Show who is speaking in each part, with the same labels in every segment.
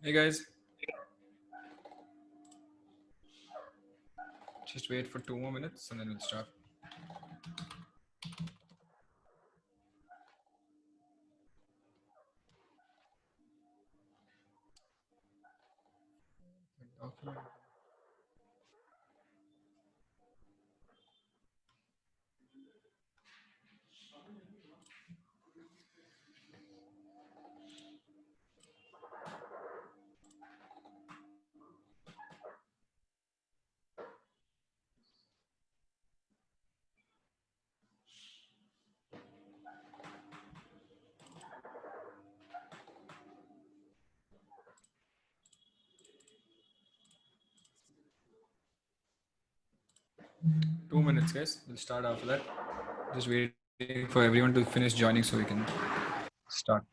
Speaker 1: Hey guys, just wait for 2 more minutes and then we'll start. Two minutes, guys. We'll start after that. Just waiting for everyone to finish joining so we can start.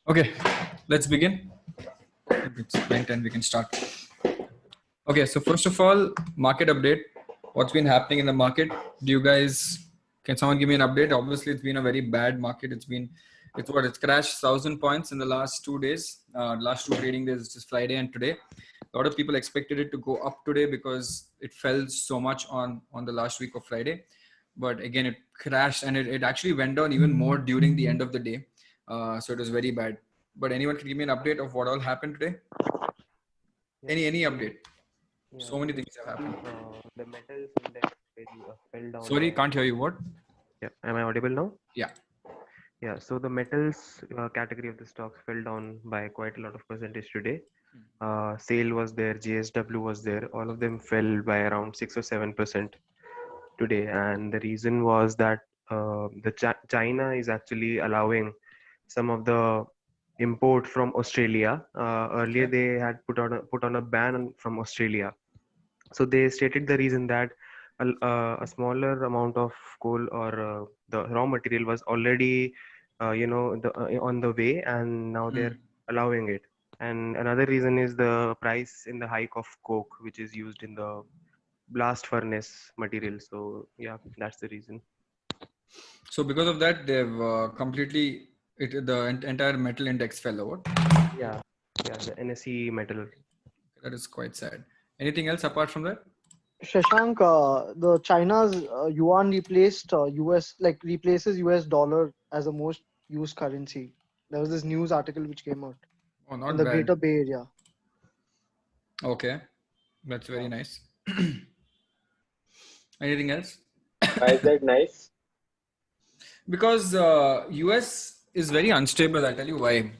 Speaker 1: Okay, let's begin. It's 9:10. We can start. Okay, so first of all, market update. What's been happening in the market? Do you guys, can someone give me an update? Obviously, it's been a very bad market. It's crashed 1,000 points in the last 2 days. Last two trading days, just Friday and today. A lot of people expected it to go up today because it fell so much on the last week of Friday. But again, it crashed and it actually went down even more during the end of the day. So it was very bad. But anyone can give me an update of what all happened today? Any update?
Speaker 2: Yeah,
Speaker 1: So many things have happened.
Speaker 2: the metals index fell down.
Speaker 1: Sorry, can't hear you. What?
Speaker 2: Yeah, am I audible now?
Speaker 1: Yeah.
Speaker 2: Yeah, so the metals category of the stocks fell down by quite a lot of percentage today. Sale was there, JSW was there. All of them fell by around 6 or 7% today, and the reason was that China is actually allowing some of the import from Australia. Earlier,
Speaker 1: Okay.
Speaker 2: they had put on a ban from Australia. So they stated the reason that a smaller amount of coal or the raw material was already, on the way, and now they're allowing it. And another reason is the price in the hike of coke, which is used in the blast furnace material. So yeah, that's the reason.
Speaker 1: So because of that, they've entire metal index fell over.
Speaker 2: Yeah, yeah, the NSE metal.
Speaker 1: That is quite sad. Anything else apart from that?
Speaker 3: Shashank, the China's yuan replaced replaces US dollar as the most used currency. There was this news article which came out
Speaker 1: Oh,
Speaker 3: in
Speaker 1: not
Speaker 3: the
Speaker 1: bad.
Speaker 3: Greater Bay Area.
Speaker 1: Okay, that's very
Speaker 3: Yeah.
Speaker 1: nice. Anything else?
Speaker 4: Why is that nice?
Speaker 1: Because US is very unstable. I'll tell you why.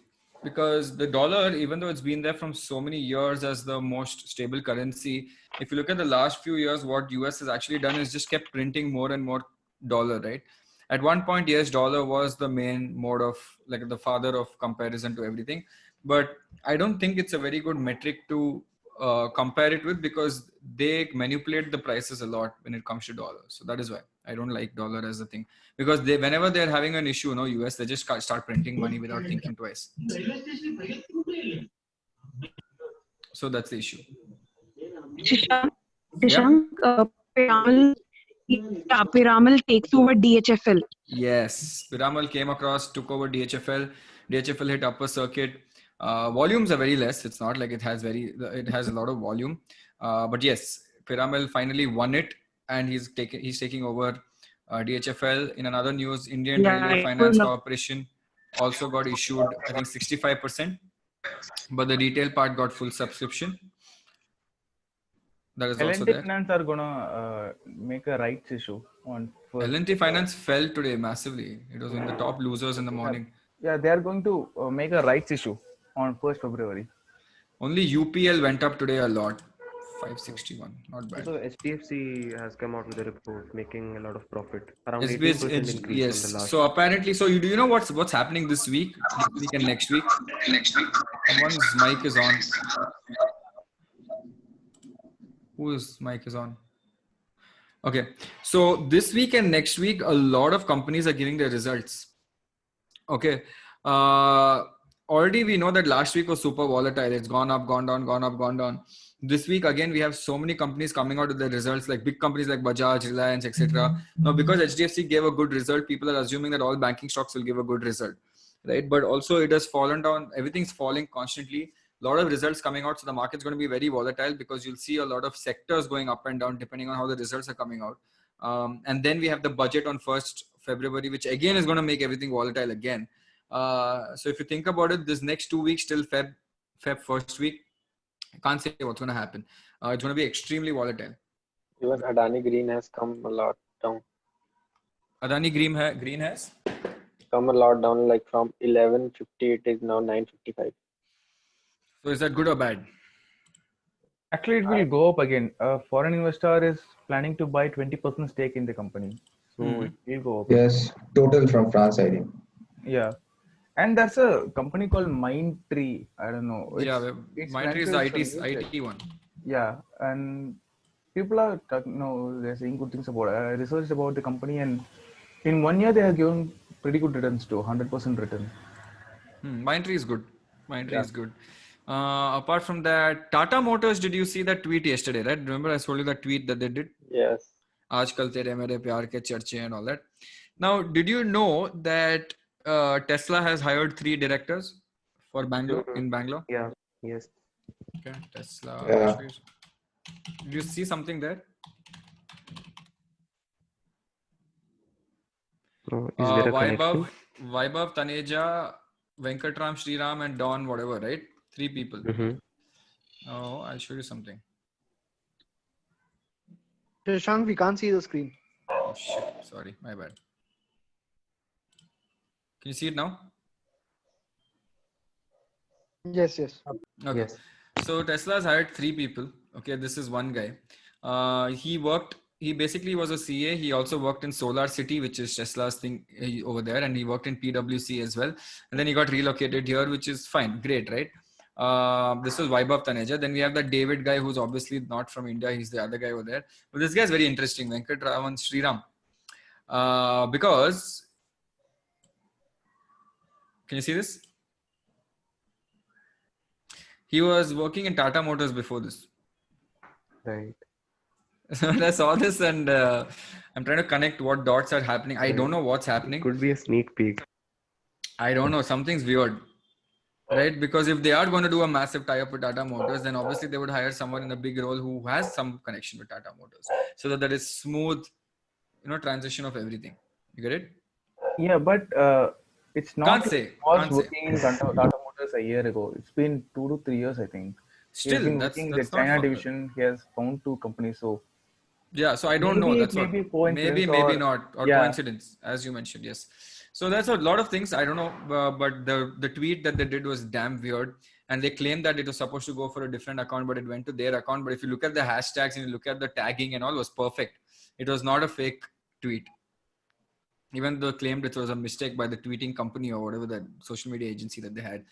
Speaker 1: Because the dollar, even though it's been there from so many years as the most stable currency, if you look at the last few years, what US has actually done is just kept printing more and more dollar, right? At one point, yes, dollar was the main mode of, like, the father of comparison to everything. but I don't think it's a very good metric to compare it with, because they manipulate the prices a lot when it comes to dollar. So that is why I don't like dollar as a thing, because whenever they're having an issue, US, they just start printing money without thinking twice. So that's the issue.
Speaker 5: Shashank, Piramal, Piramal takes over DHFL.
Speaker 1: Yes, Piramal came across, took over DHFL. DHFL hit upper circuit. Volumes are very less. It's not like it has a lot of volume. But yes, Piramal finally won it, and he's taking over DHFL. In another news, Indian Railway Finance Corporation also got issued, I think 65%, but the retail part got full subscription. That is also
Speaker 6: L&T
Speaker 1: there.
Speaker 6: Finance are gonna make a rights issue on first.
Speaker 1: L&T Finance fell today massively. It was in the top losers in the morning.
Speaker 6: Yeah, they are going to make a rights issue on 1st February.
Speaker 1: Only UPL went up today a lot. 561, not bad.
Speaker 2: So HDFC has come out with a report making a lot of profit, around
Speaker 1: SBS,
Speaker 2: 18% increase
Speaker 1: yes.
Speaker 2: from the last.
Speaker 1: So apparently, do you know what's happening this week and next week? Someone's mic is on. Whose mic is on? Okay. So this week and next week, a lot of companies are giving their results. Okay. Already we know that last week was super volatile. It's gone up, gone down, gone up, gone down. This week again, we have so many companies coming out with their results, like big companies like Bajaj, Reliance, etc. Now, because HDFC gave a good result, people are assuming that all banking stocks will give a good result, right? But also it has fallen down. Everything's falling constantly. A lot of results coming out. So the market's going to be very volatile, because you'll see a lot of sectors going up and down depending on how the results are coming out. And then we have the budget on 1st February, which again is going to make everything volatile again. So if you think about it, this next 2 weeks till Feb first week, I can't say what's going to happen. It's going to be extremely volatile.
Speaker 4: Even Adani Green has come a lot down.
Speaker 1: Adani Green has
Speaker 4: Come a lot down, like from 1150, it is now 955.
Speaker 1: So is that good or bad?
Speaker 6: Actually, it will go up again. A foreign investor is planning to buy 20% stake in the company. So it will go up.
Speaker 7: Yes, total from France, I think.
Speaker 6: Yeah. And there's a company called Mindtree. I don't know.
Speaker 1: Mindtree is the IT one.
Speaker 6: Yeah. And people are talking, they're saying good things about it. I researched about the company, and in 1 year, they have given pretty good returns too, 100% return.
Speaker 1: Mindtree is good. Mindtree is good. Apart from that, Tata Motors, did you see that tweet yesterday, right? Remember I told you that tweet that they did?
Speaker 4: Yes.
Speaker 1: Aajkal tere mere pyar ke charche and all that. Now, did you know that Tesla has hired 3 directors for Bangalore, in Bangalore?
Speaker 2: Yeah. Yes.
Speaker 1: Okay, Tesla.
Speaker 7: Yeah.
Speaker 1: Did you see something there?
Speaker 2: Oh, is there a connection?
Speaker 1: Vaibhav, Taneja, Venkatram, Sriram, and Don, whatever, right? 3 people. Oh, I'll show you something.
Speaker 3: Shashank, we can't see the screen.
Speaker 1: Oh shit! Sorry, my bad. Can you see it now?
Speaker 3: Yes.
Speaker 1: Okay.
Speaker 2: Yes.
Speaker 1: So Tesla has hired 3 people. Okay, this is one guy. He basically was a CA. He also worked in Solar City, which is Tesla's thing over there. And he worked in PwC as well. And then he got relocated here, which is fine. Great, right? This was Vaibhav Taneja. Then we have that David guy, who's obviously not from India. He's the other guy over there. But this guy is very interesting, Venkatraman Sriram. Because, can you see this? He was working in Tata Motors before this.
Speaker 2: Right.
Speaker 1: So I saw this, and I'm trying to connect what dots are happening. I don't know what's happening.
Speaker 2: Could be a sneak peek.
Speaker 1: I don't know. Something's weird, right? Because if they are going to do a massive tie-up with Tata Motors, then obviously they would hire someone in a big role who has some connection with Tata Motors, so that there is smooth, transition of everything. You get it?
Speaker 6: Yeah, but it's not.
Speaker 1: Can't say.
Speaker 6: Working in Tata Motors a year ago. It's been 2 to 3 years, I think.
Speaker 1: Still,
Speaker 6: been
Speaker 1: that's
Speaker 6: working
Speaker 1: not
Speaker 6: the China
Speaker 1: far.
Speaker 6: division. He has found 2 companies. So
Speaker 1: yeah, so I don't know. That's what.
Speaker 6: Maybe
Speaker 1: Maybe not, or
Speaker 6: yeah.
Speaker 1: coincidence, as you mentioned. Yes. So that's a lot of things. I don't know, but the tweet that they did was damn weird, and they claimed that it was supposed to go for a different account, but it went to their account. But if you look at the hashtags and you look at the tagging and all, it was perfect. It was not a fake tweet. Even though claimed it was a mistake by the tweeting company or whatever, that social media agency that they had.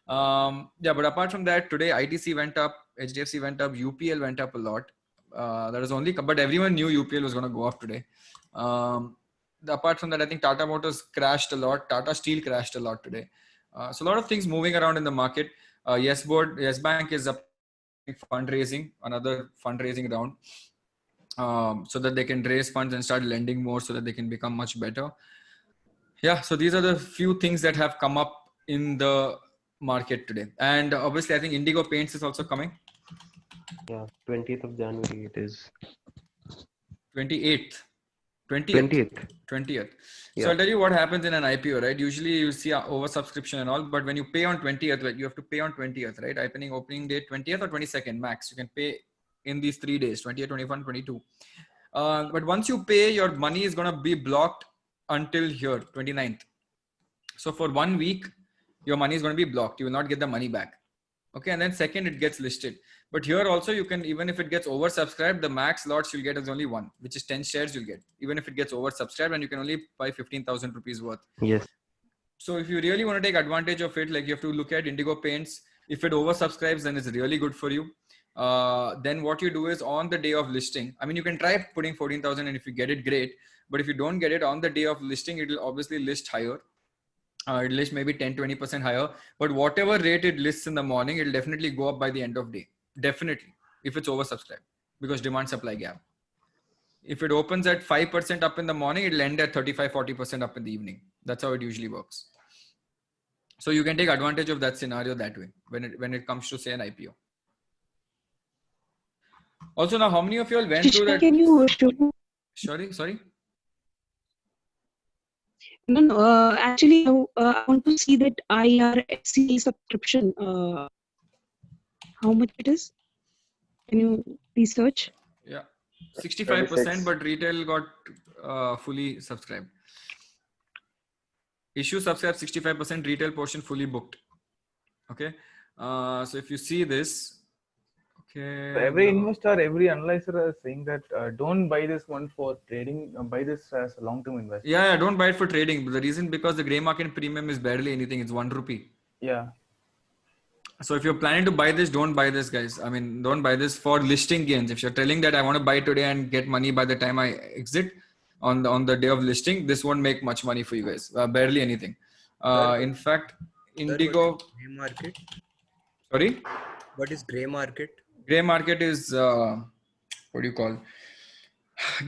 Speaker 1: Yeah, but apart from that, today ITC went up, HDFC went up, UPL went up a lot. That is only, but everyone knew UPL was going to go up today. Apart from that, I think Tata Motors crashed a lot. Tata Steel crashed a lot today. So a lot of things moving around in the market. Yes Bank is up fundraising, another fundraising round, so that they can raise funds and start lending more, so that they can become much better. Yeah, so these are the few things that have come up in the market today. And obviously, I think Indigo Paints is also coming.
Speaker 2: Yeah, 20th of January it is.
Speaker 1: 28th.
Speaker 2: 20th.
Speaker 1: So I'll tell you what happens in an IPO, right? Usually you see oversubscription and all, but when you pay on 20th, right, you have to pay on 20th, right? Opening date 20th or 22nd max. You can pay in these 3 days, 20th, 21, 22. But once you pay, your money is going to be blocked until here, 29th. So for 1 week, your money is going to be blocked. You will not get the money back. Okay. And then second, it gets listed. But here also you can, even if it gets oversubscribed, the max lots you'll get is only one, which is 10 shares you'll get, even if it gets oversubscribed, and you can only buy 15,000 rupees worth.
Speaker 2: Yes.
Speaker 1: So if you really want to take advantage of it, like you have to look at Indigo Paints. If it oversubscribes, then it's really good for you. Then what you do is on the day of listing, I mean, you can try putting 14,000, and if you get it, great. But if you don't get it on the day of listing, it will obviously list higher. It lists maybe 10-20% higher, but whatever rate it lists in the morning, it'll definitely go up by the end of day. Definitely, if it's oversubscribed, because demand supply gap. If it opens at 5% up in the morning, it'll end at 35-40% up in the evening. That's how it usually works. So you can take advantage of that scenario that way when it comes to, say, an IPO. Also, now, how many of you all went through that?
Speaker 5: Can you show?
Speaker 1: Sorry.
Speaker 5: No. Actually, I want to see that IRFC subscription. How much it is? Can you research?
Speaker 1: Yeah, 65%, but retail got fully subscribed. Issue subscribed 65%, retail portion fully booked. Okay. So if you see this, okay.
Speaker 6: So every investor, every analyzer is saying that don't buy this one for trading, buy this as a long-term investment.
Speaker 1: Yeah, don't buy it for trading. The reason, because the gray market premium is barely anything. It's 1 rupee.
Speaker 6: Yeah.
Speaker 1: So if you're planning to buy this, don't buy this, guys. I mean, don't buy this for listing gains. If you're telling that I want to buy today and get money by the time I exit on the day of listing, this won't make much money for you guys. Barely anything. In fact, Indigo.
Speaker 8: Gray market.
Speaker 1: Sorry.
Speaker 8: What is gray market?
Speaker 1: Gray market is what do you call?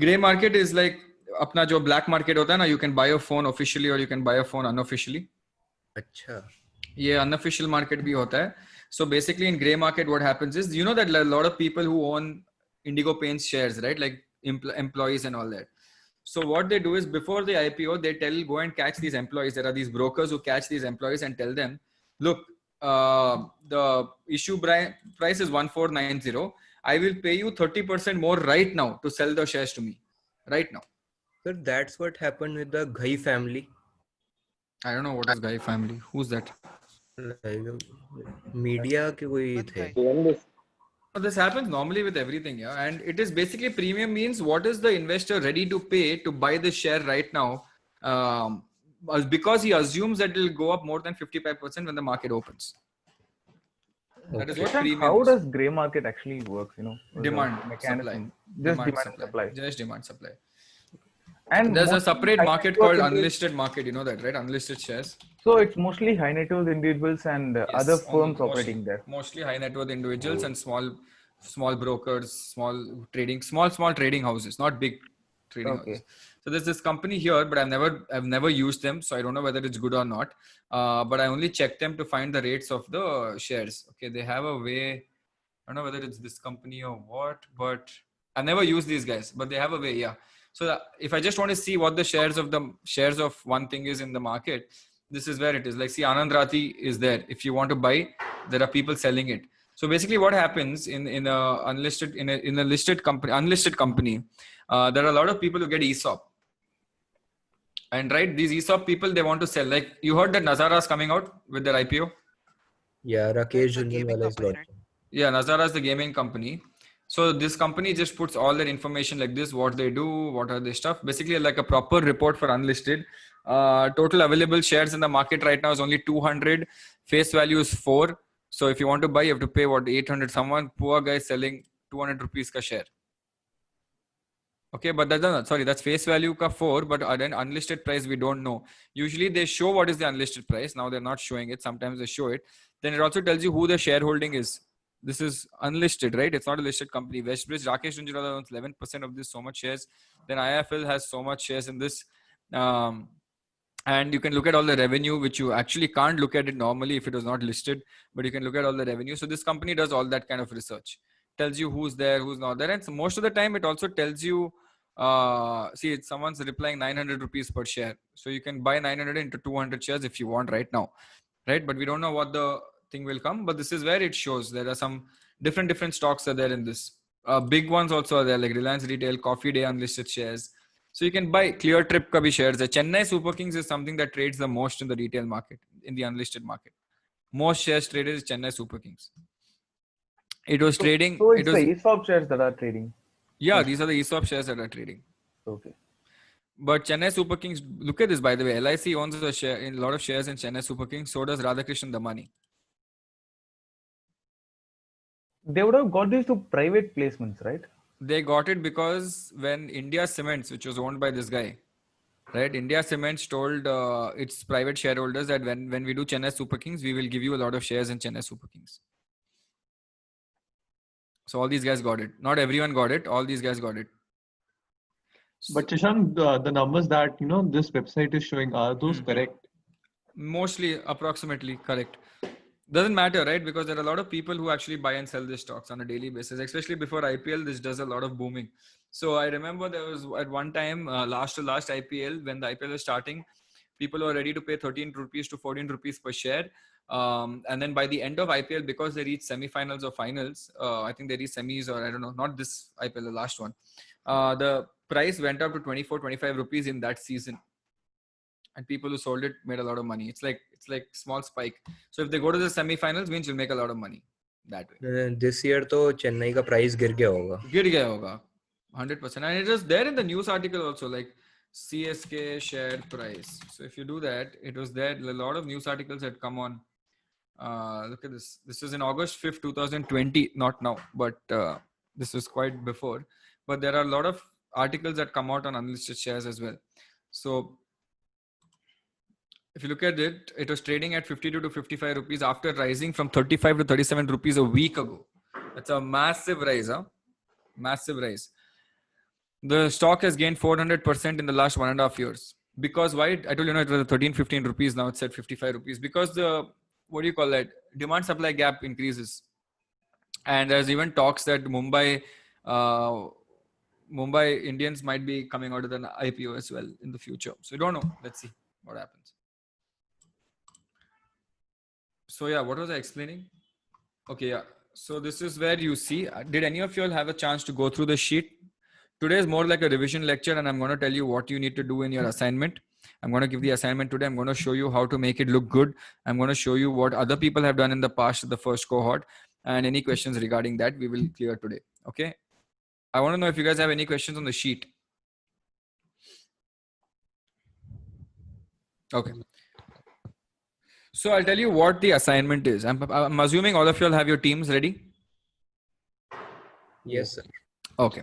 Speaker 1: Gray market is like अपना जो black market होता है ना. You can buy a phone officially or you can buy a phone unofficially.
Speaker 8: अच्छा.
Speaker 1: ये unofficial market भी होता है. So basically in gray market, what happens is, you know that a lot of people who own Indigo Paints shares, right? Like employees and all that. So what they do is, before the IPO, they go and catch these employees. There are these brokers who catch these employees and tell them, look, the issue price is 1490. I will pay you 30% more right now to sell the shares to me right now.
Speaker 8: So that's what happened with the Ghai family.
Speaker 1: I don't know what is Ghai family. Who's that?
Speaker 8: Media के कोई थे.
Speaker 1: This happens normally with everything, yeah. And it is basically, premium means what is the investor ready to pay to buy the share right now, because he assumes that it will go up more than 55% when the market opens. That is what premium
Speaker 6: How
Speaker 1: is.
Speaker 6: does gray market actually works?
Speaker 1: Demand, supply. Just demand, supply. And there's a separate market called unlisted market. You know that, right? Unlisted shares.
Speaker 6: So it's mostly high net worth individuals and other firms operating there.
Speaker 1: Mostly high net worth individuals and small brokers, small trading houses, not big trading houses. So there's this company here, but I've never used them, so I don't know whether it's good or not. But I only checked them to find the rates of the shares. Okay, they have a way. I don't know whether it's this company or what, but I've never used these guys. But they have a way, yeah. So if I just want to see what the shares of one thing is in the market, this is where it is. Like, see, Anand Rathi is there. If you want to buy, there are people selling it. So basically, what happens in a listed company, there are a lot of people who get ESOP. And right, these ESOP people, they want to sell. Like, you heard that Nazara is coming out with their IPO.
Speaker 8: Yeah, Rakesh Jhunjhunwala is launching.
Speaker 1: Yeah, Nazara is the gaming company. So this company just puts all their information like this, what they do, what are their stuff, basically like a proper report for unlisted. Total available shares in the market right now is only 200. Face value is 4. So if you want to buy, you have to pay what, 800. Someone poor guy selling 200 rupees ka share. Okay, but that's face value ka 4, but then unlisted price we don't know. Usually they show what is the unlisted price. Now they're not showing it. Sometimes they show it. Then it also tells you who the shareholding is. This is unlisted, right? It's not a listed company. Westbridge, Rakesh Jhunjhunwala owns 11% of this, so much shares. Then IIFL has so much shares in this. And you can look at all the revenue, which you actually can't look at it normally if it was not listed, but you can look at all the revenue. So this company does all that kind of research. Tells you who's there, who's not there. And so most of the time it also tells you, see, someone's replying 900 rupees per share. So you can buy 900 into 200 shares if you want right now, right? But we don't know what the thing will come, but this is where it shows there are some different stocks are there in this. Big ones also are there, like Reliance Retail, Coffee Day unlisted shares. So you can buy. Clear Trip ka bhi shares. Chennai Super Kings is something that trades the most in the retail market, in the unlisted market. Most shares traded is Chennai Super Kings. It was trading.
Speaker 6: So it's the ESOP shares that are trading.
Speaker 1: Yeah, these are the ESOP shares that are trading.
Speaker 6: Okay.
Speaker 1: But Chennai Super Kings, look at this, by the way. LIC owns a lot of shares in Chennai Super Kings. So does Radhakrishnan Damani.
Speaker 6: They would have got these through private placements, right?
Speaker 1: They got it because when India Cements, which was owned by this guy, right? India Cements told its private shareholders that when we do Chennai Super Kings, we will give you a lot of shares in Chennai Super Kings. So all these guys got it. Not everyone got it. All these guys got it.
Speaker 9: But Shashank, the numbers that this website is showing, are those correct?
Speaker 1: Mostly, approximately correct. Doesn't matter, right? Because there are a lot of people who actually buy and sell these stocks on a daily basis, especially before IPL. This does a lot of booming. So I remember there was at one time, last IPL, when the IPL was starting, people were ready to pay 13 rupees to 14 rupees per share. And then by the end of IPL, because they reached semi-finals or finals, I think they reached semis, or I don't know, not this IPL, the last one. The price went up to 24, 25 rupees in that season. And people who sold it made a lot of money. It's like small spike. So if they go to the semi-finals, means you'll make a lot of money that way.
Speaker 8: This year, to Chennai ka price gir gaya hoga.
Speaker 1: Gir gaya hoga, 100%. And it was there in the news article also, like CSK share price. So if you do that, it was there. A lot of news articles had come on. Look at this. This was in August 5th, 2020. Not now, but this was quite before. But there are a lot of articles that come out on unlisted shares as well. So if you look at it, it was trading at 52 to 55 rupees after rising from 35 to 37 rupees a week ago. That's a massive rise, huh? Massive rise. The stock has gained 400% in the last 1.5 years. Because why? I told you, it was 13, 15 rupees. Now it's at 55 rupees. Because the, what do you call that? Demand supply gap increases. And there's even talks that Mumbai Indians might be coming out of an IPO as well in the future. So we don't know. Let's see what happens. So yeah, what was I explaining? Okay, yeah. So this is where you see, did any of you all have a chance to go through the sheet? Today is more like a revision lecture, and I'm going to tell you what you need to do in your assignment. I'm going to give the assignment today. I'm going to show you how to make it look good. I'm going to show you what other people have done in the past, the first cohort, and any questions regarding that we will clear today. Okay. I want to know if you guys have any questions on the sheet. Okay. So I'll tell you what the assignment is. I'm assuming all of you all have your teams ready.
Speaker 8: Yes, sir.
Speaker 1: Okay.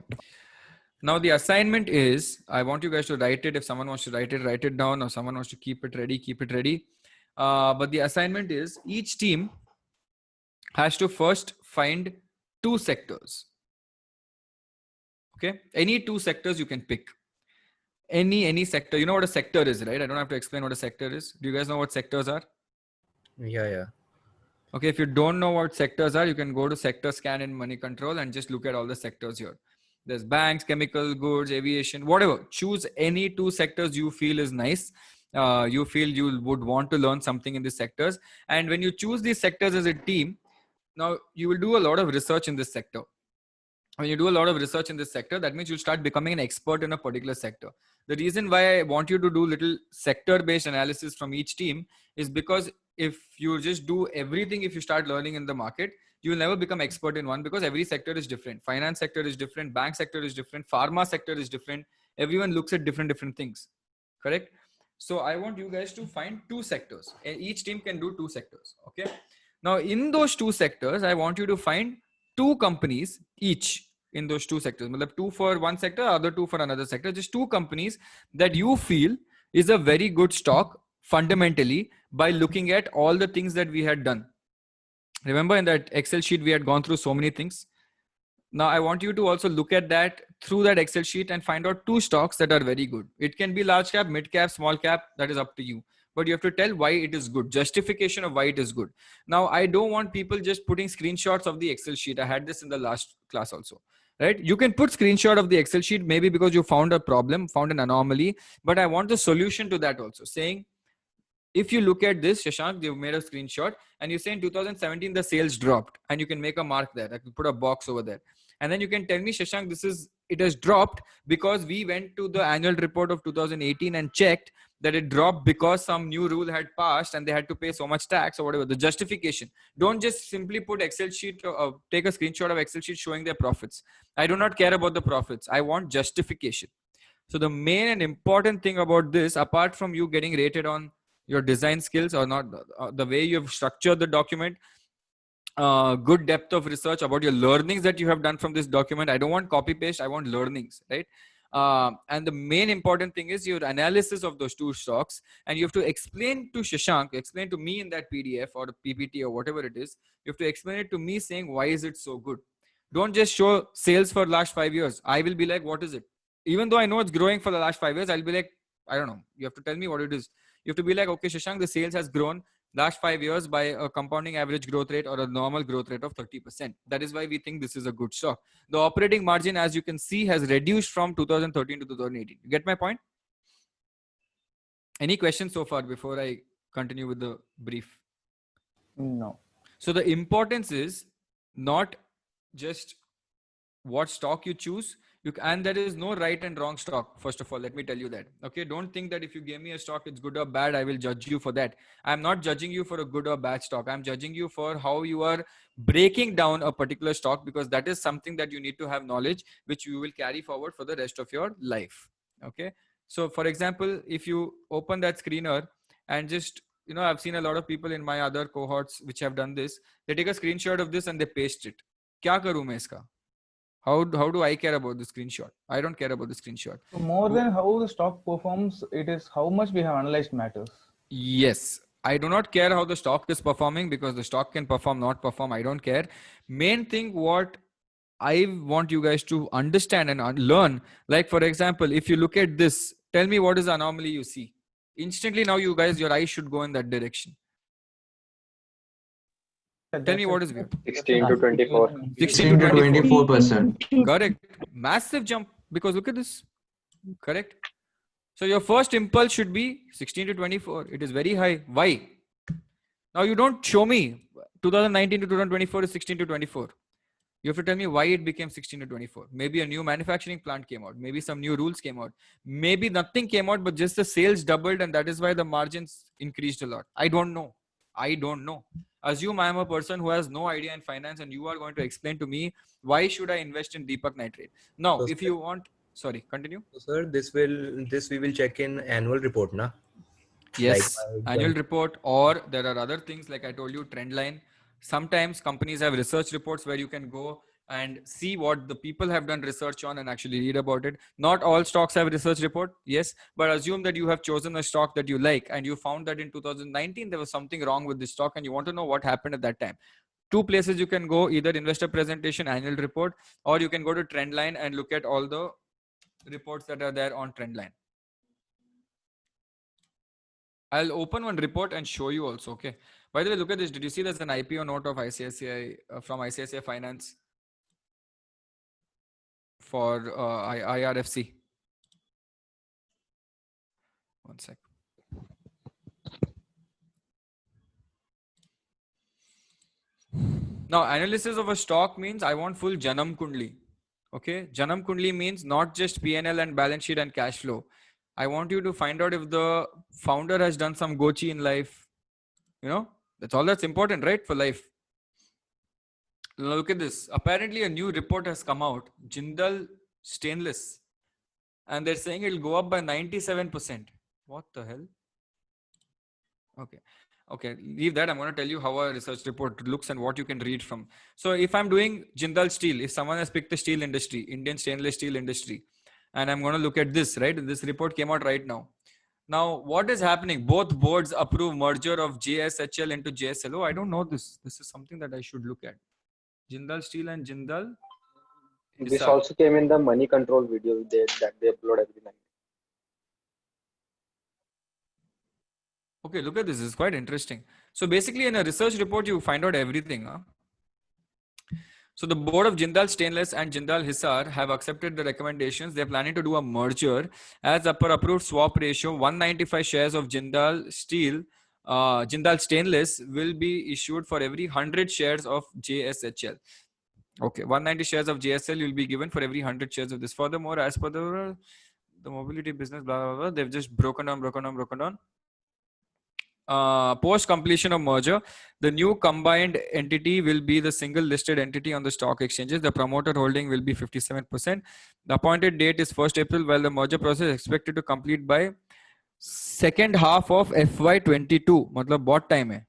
Speaker 1: Now the assignment is, I want you guys to write it. If someone wants to write it down, or someone wants to keep it ready, keep it ready. But the assignment is, each team has to first find 2 sectors. Okay. Any 2 sectors you can pick. Any sector. You know what a sector is, right? I don't have to explain what a sector is. Do you guys know what sectors are?
Speaker 8: Yeah.
Speaker 1: Okay. If you don't know what sectors are, you can go to sector scan in Money Control and just look at all the sectors here. There's banks, chemical goods, aviation, whatever. Choose any 2 sectors you feel is nice. You feel you would want to learn something in these sectors. And when you choose these sectors as a team, now you will do a lot of research in this sector. When you do a lot of research in this sector, that means you'll start becoming an expert in a particular sector. The reason why I want you to do little sector-based analysis from each team is because if you just do everything, if you start learning in the market, you will never become expert in one because every sector is different. Finance sector is different, bank sector is different, pharma sector is different. Everyone looks at different things, correct? So I want you guys to find 2 sectors. Each team can do 2 sectors, okay? Now in those 2 sectors, I want you to find 2 companies each in those 2 sectors. 2 for one sector, other 2 for another sector. Just 2 companies that you feel is a very good stock fundamentally by looking at all the things that we had done. Remember in that Excel sheet, we had gone through so many things. Now I want you to also look at that through that Excel sheet and find out 2 stocks that are very good. It can be large cap, mid cap, small cap. That is up to you. But you have to tell why it is good. Justification of why it is good. Now I don't want people just putting screenshots of the Excel sheet. I had this in the last class also. Right? You can put screenshot of the Excel sheet maybe because you found a problem, found an anomaly. But I want the solution to that also. Saying, if you look at this, Shashank, they've made a screenshot and you say in 2017, the sales dropped and you can make a mark there. I can put a box over there. And then you can tell me, Shashank, it has dropped because we went to the annual report of 2018 and checked that it dropped because some new rule had passed and they had to pay so much tax or whatever. The justification. Don't just simply put Excel sheet, take a screenshot of Excel sheet showing their profits. I do not care about the profits. I want justification. So the main and important thing about this, apart from you getting rated on your design skills or not, the way you have structured the document, good depth of research about your learnings that you have done from this document. I don't want copy paste. I want learnings, right? And the main important thing is your analysis of those 2 stocks, and you have to explain to Shashank, explain to me in that PDF or PPT or whatever it is. You have to explain it to me saying, why is it so good? Don't just show sales for last 5 years. I will be like, what is it? Even though I know it's growing for the last 5 years, I'll be like, I don't know. You have to tell me what it is. You have to be like, okay, Shashank, the sales has grown last 5 years by a compounding average growth rate or a normal growth rate of 30%. That is why we think this is a good stock. The operating margin, as you can see, has reduced from 2013 to 2018. You get my point? Any questions so far before I continue with the brief?
Speaker 6: No.
Speaker 1: So the importance is not just what stock you choose. And there is no right and wrong stock. First of all, let me tell you that. Okay, don't think that if you gave me a stock, it's good or bad, I will judge you for that. I'm not judging you for a good or bad stock. I'm judging you for how you are breaking down a particular stock, because that is something that you need to have knowledge, which you will carry forward for the rest of your life. Okay. So for example, if you open that screener and just, I've seen a lot of people in my other cohorts which have done this. They take a screenshot of this and they paste it. Kya karu main iska? How do I care about the screenshot? I don't care about the screenshot.
Speaker 6: So more than how the stock performs, it is how much we have analyzed matters.
Speaker 1: Yes. I do not care how the stock is performing, because the stock can perform, not perform. I don't care. Main thing what I want you guys to understand and learn, like for example, if you look at this, tell me what is the anomaly you see. Instantly now you guys, your eyes should go in that direction. Tell me what is weird.
Speaker 4: 16 to 24.
Speaker 7: 16 to 24%.
Speaker 1: Correct. Massive jump, because look at this. Correct. So your first impulse should be 16 to 24. It is very high. Why? Now you don't show me 2019 to 2024 is 16 to 24. You have to tell me why it became 16 to 24. Maybe a new manufacturing plant came out. Maybe some new rules came out. Maybe nothing came out, but just the sales doubled, and that is why the margins increased a lot. I don't know. Assume I am a person who has no idea in finance, and you are going to explain to me why should I invest in Deepak Nitrate. Now,
Speaker 8: So,
Speaker 1: if you want, sorry, continue.
Speaker 8: So, sir, this we will check in annual report, na?
Speaker 1: Yes,
Speaker 8: Like,
Speaker 1: annual report, or there are other things like I told you, trend line. Sometimes companies have research reports where you can go and see what the people have done research on and actually read about it. Not all stocks have research report, yes, but assume that you have chosen a stock that you like and you found that in 2019 there was something wrong with this stock and you want to know what happened at that time. 2 places you can go, either investor presentation, annual report, or you can go to Trendline and look at all the reports that are there on Trendline. I'll open one report and show you also. Okay. By the way, look at this. Did you see there's an IPO note of ICICI from ICICI Finance for IRFC? One sec. Now, analysis of a stock means I want full Janam Kundli. Okay. Janam Kundli means not just P&L and balance sheet and cash flow. I want you to find out if the founder has done some gochi in life. That's all that's important, right? For life. Look at this. Apparently, a new report has come out, Jindal Stainless, and they're saying it'll go up by 97%. What the hell? Okay, leave that. I'm going to tell you how a research report looks and what you can read from. So if I'm doing Jindal Steel, if someone has picked the steel industry, Indian stainless steel industry, and I'm going to look at this, right? This report came out right now. Now, what is happening? Both boards approve merger of JSHL into JSL. Oh, I don't know this. This is something that I should look at. Jindal Steel and Jindal.
Speaker 4: This also came in the money control video that they upload every night.
Speaker 1: Okay, look at this. This is quite interesting. So basically, in a research report, you find out everything. Huh? So the board of Jindal Stainless and Jindal Hisar have accepted the recommendations. They're planning to do a merger as per approved swap ratio. 195 shares of Jindal Steel, Jindal Stainless will be issued for every 100 shares of JSHL. Okay, 190 shares of JSL will be given for every 100 shares of this. Furthermore, as per the mobility business, blah, blah, blah, they've just broken down. Post completion of merger, the new combined entity will be the single listed entity on the stock exchanges. The promoter holding will be 57%. The appointed date is 1st April, while the merger process is expected to complete by second half of FY22. Matlab, what time hai?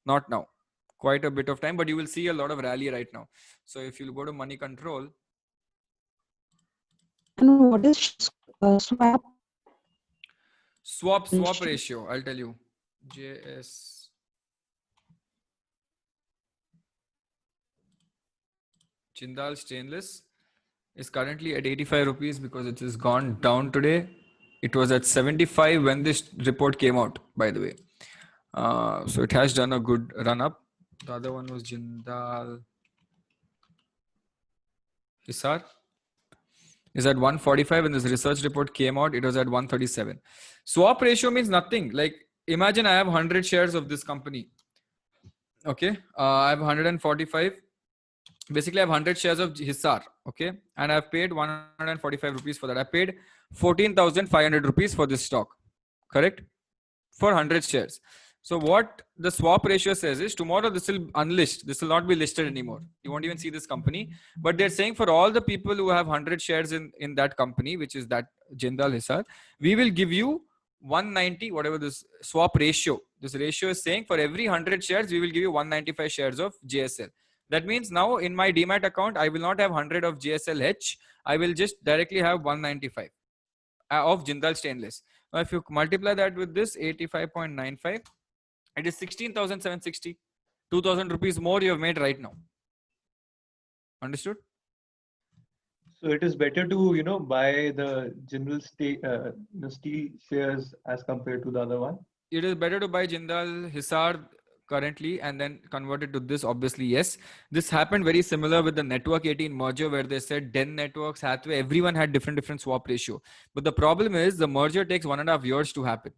Speaker 1: Not now. Quite a bit of time, but you will see a lot of rally right now. So if you go to money control.
Speaker 5: And what is swap?
Speaker 1: Swap ratio, I'll tell you. JS. Jindal Stainless is currently at 85 rupees because it has gone down today. It was at 75 when this report came out, by the way. So it has done a good run up. The other one was Jindal Hisar. Is at 145 when this research report came out. It was at 137. Swap ratio means nothing. Like imagine I have 100 shares of this company. Okay, I have 145. Basically, I have 100 shares of Hisar. Okay, and I've paid 145 rupees for that. I paid 14,500 rupees for this stock. Correct? For 100 shares. So what the swap ratio says is tomorrow this will unlist. This will not be listed anymore. You won't even see this company. But they're saying for all the people who have 100 shares in that company, which is that Jindal Hisar, we will give you 190, whatever this swap ratio. This ratio is saying for every 100 shares, we will give you 195 shares of JSL. That means now in my Demat account, I will not have 100 of JSLH. I will just directly have 195 of Jindal Stainless. Now, if you multiply that with this 85.95, it is 16,760. 2,000 rupees more you have made right now. Understood?
Speaker 9: So it is better to, buy the Jindal steel shares as compared to the other one.
Speaker 1: It is better to buy Jindal Hisar currently and then convert it to this. Obviously, yes. This happened very similar with the Network 18 merger where they said Den Networks, Hathway, everyone had different swap ratio. But the problem is the merger takes 1.5 years to happen.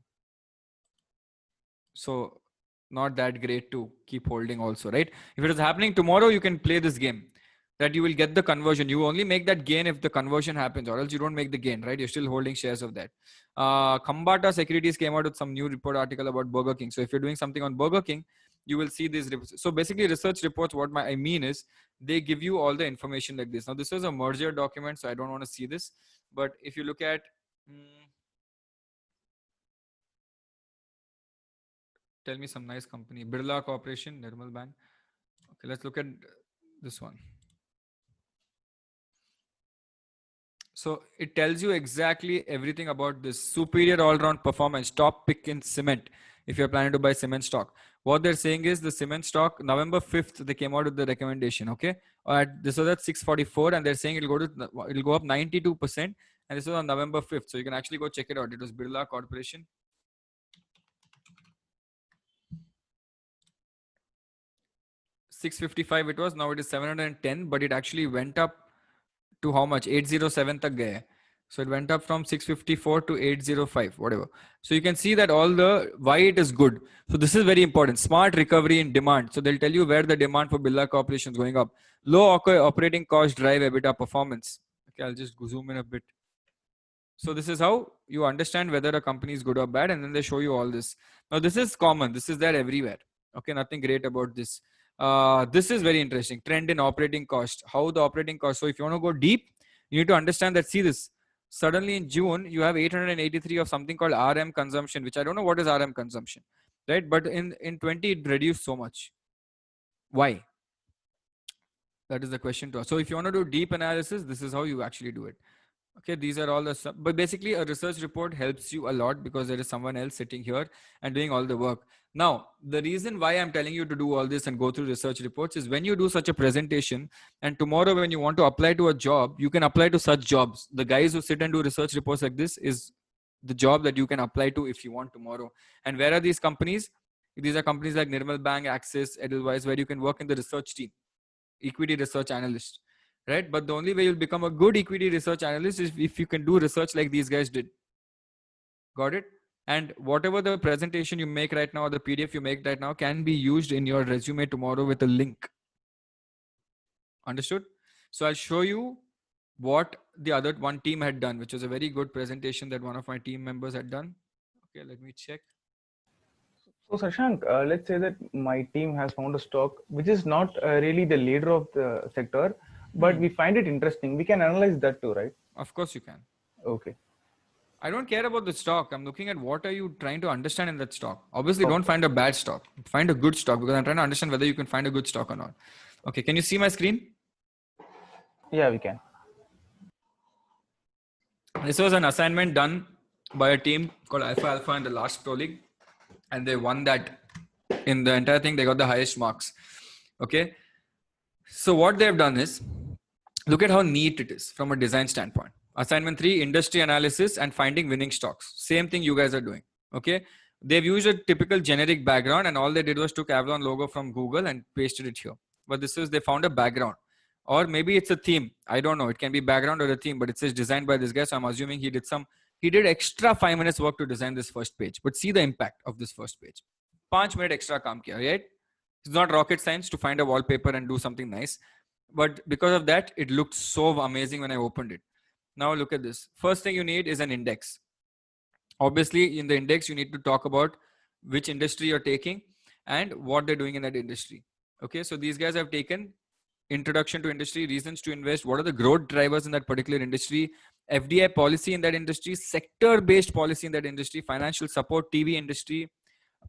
Speaker 1: So not that great to keep holding also, right? If it is happening tomorrow, you can play this game that you will get the conversion. You only make that gain if the conversion happens, or else you don't make the gain, right? You're still holding shares of that. Kambata Securities came out with some new report article about Burger King. So if you're doing something on Burger King, you will see these reports. So basically research reports, what I mean is they give you all the information like this. Now this is a merger document, so I don't want to see this. But if you look at, tell me some nice company, Birla Corporation, Nirmal Bank. Okay, let's look at this one. So it tells you exactly everything about this superior all-round performance, top pick in cement. If you're planning to buy cement stock, what they're saying is the cement stock, November 5th, they came out with the recommendation. Okay. This was at 644 and they're saying it'll go up 92%. And this was on November 5th. So you can actually go check it out. It was Birla Corporation. $655 it was, now it is 710, but it actually went up to how much? 807 tak gaye. So it went up from 654 to 805, whatever. So you can see that all the why it is good. So this is very important. Smart recovery in demand. So they'll tell you where the demand for Birla Corporation is going up. Low operating cost drive EBITDA performance. Okay, I'll just zoom in a bit. So this is how you understand whether a company is good or bad, and then they show you all this. Now this is common. This is there everywhere. Okay, nothing great about this. This is very interesting. Trend in operating cost. How the operating cost. So if you want to go deep, you need to understand that. See this. Suddenly in June, you have 883 of something called RM consumption, which I don't know what is RM consumption, right? But in 20, it reduced so much. Why? That is the question to us. So if you want to do deep analysis, this is how you actually do it. Okay, these are all the, but basically a research report helps you a lot because there is someone else sitting here and doing all the work. Now, the reason why I'm telling you to do all this and go through research reports is when you do such a presentation and tomorrow when you want to apply to a job, you can apply to such jobs. The guys who sit and do research reports like this is the job that you can apply to if you want tomorrow. And where are these companies? These are companies like Nirmal Bang, Axis, Edelweiss, where you can work in the research team, equity research analyst. Right? But the only way you'll become a good equity research analyst is if you can do research like these guys did. Got it? And whatever the presentation you make right now or the PDF you make right now can be used in your resume tomorrow with a link. Understood? So I'll show you what the other one team had done, which was a very good presentation that one of my team members had done. Okay, let me check.
Speaker 6: So Shashank, let's say that my team has found a stock which is not really the leader of the sector, but we find it interesting. We can analyze that too, right?
Speaker 1: Of course you can.
Speaker 6: Okay.
Speaker 1: I don't care about the stock. I'm looking at what are you trying to understand in that stock. Obviously, don't find a bad stock. Find a good stock because I'm trying to understand whether you can find a good stock or not. Okay, can you see my screen?
Speaker 6: Yeah, we can.
Speaker 1: This was an assignment done by a team called Alpha Alpha in the last Pro League. And they won that in the entire thing. They got the highest marks. Okay. So what they've done is, look at how neat it is from a design standpoint. Assignment 3, industry analysis and finding winning stocks. Same thing you guys are doing. Okay. They've used a typical generic background and all they did was took Avalon logo from Google and pasted it here. But this is, they found a background. Or maybe it's a theme. I don't know. It can be background or a theme, but it says designed by this guy. So I'm assuming he did extra 5 minutes work to design this first page. But see the impact of this first page. 5 minutes extra kaam kiya, right? It's not rocket science to find a wallpaper and do something nice. But because of that, it looked so amazing when I opened it. Now look at this. First thing you need is an index. Obviously, in the index, you need to talk about which industry you're taking and what they're doing in that industry. Okay, so these guys have taken introduction to industry, reasons to invest, what are the growth drivers in that particular industry, FDI policy in that industry, sector-based policy in that industry, financial support, TV industry,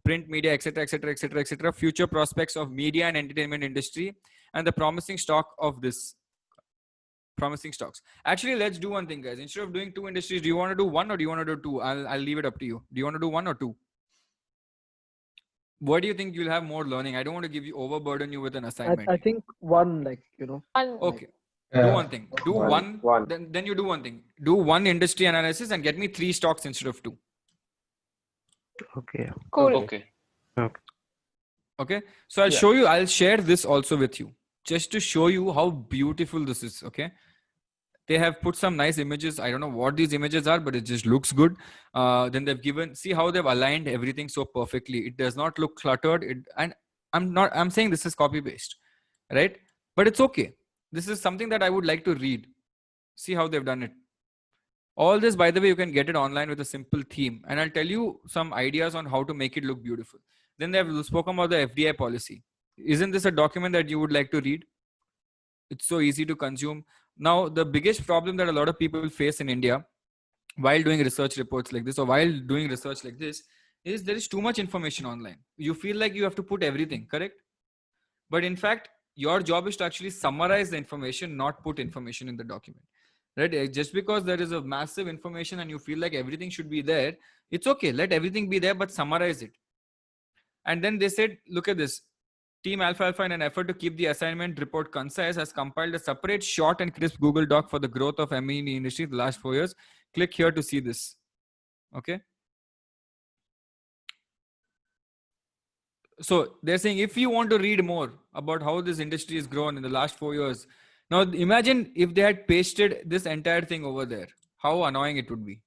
Speaker 1: print media, etc., etc., etc., etc., future prospects of media and entertainment industry, and the promising stock of this. Promising stocks. Actually, let's do one thing, guys. Instead of doing 2 industries, do you want to do 1 or do you want to do 2? I'll leave it up to you. Do you want to do 1 or 2? What do you think you'll have more learning? I don't want to give you overburden you with an assignment.
Speaker 3: I think 1, like, you know.
Speaker 1: Okay. Do one thing. Do one. Then you do one thing. Do 1 industry analysis and get me 3 stocks instead of 2.
Speaker 2: Okay.
Speaker 4: Cool.
Speaker 8: Okay.
Speaker 1: Okay. So I'll show you. I'll share this also with you just to show you how beautiful this is. Okay. They have put some nice images. I don't know what these images are, but it just looks good. Then they've given, see how they've aligned everything so perfectly. It does not look cluttered. And I'm saying this is copy paste, right? But it's okay. This is something that I would like to read. See how they've done it. All this, by the way, you can get it online with a simple theme. And I'll tell you some ideas on how to make it look beautiful. Then they've spoken about the FDI policy. Isn't this a document that you would like to read? It's so easy to consume. Now, the biggest problem that a lot of people face in India while doing research reports like this or while doing research like this is there is too much information online. You feel like you have to put everything, correct? But in fact, your job is to actually summarize the information, not put information in the document. Right? Just because there is a massive information and you feel like everything should be there, it's okay. Let everything be there, but summarize it. And then they said, look at this. Team Alpha Alpha, in an effort to keep the assignment report concise, has compiled a separate short and crisp Google Doc for the growth of ME in the industry the last 4 years. Click here to see this. Okay. So they're saying if you want to read more about how this industry has grown in the last 4 years, now imagine if they had pasted this entire thing over there, how annoying it would be,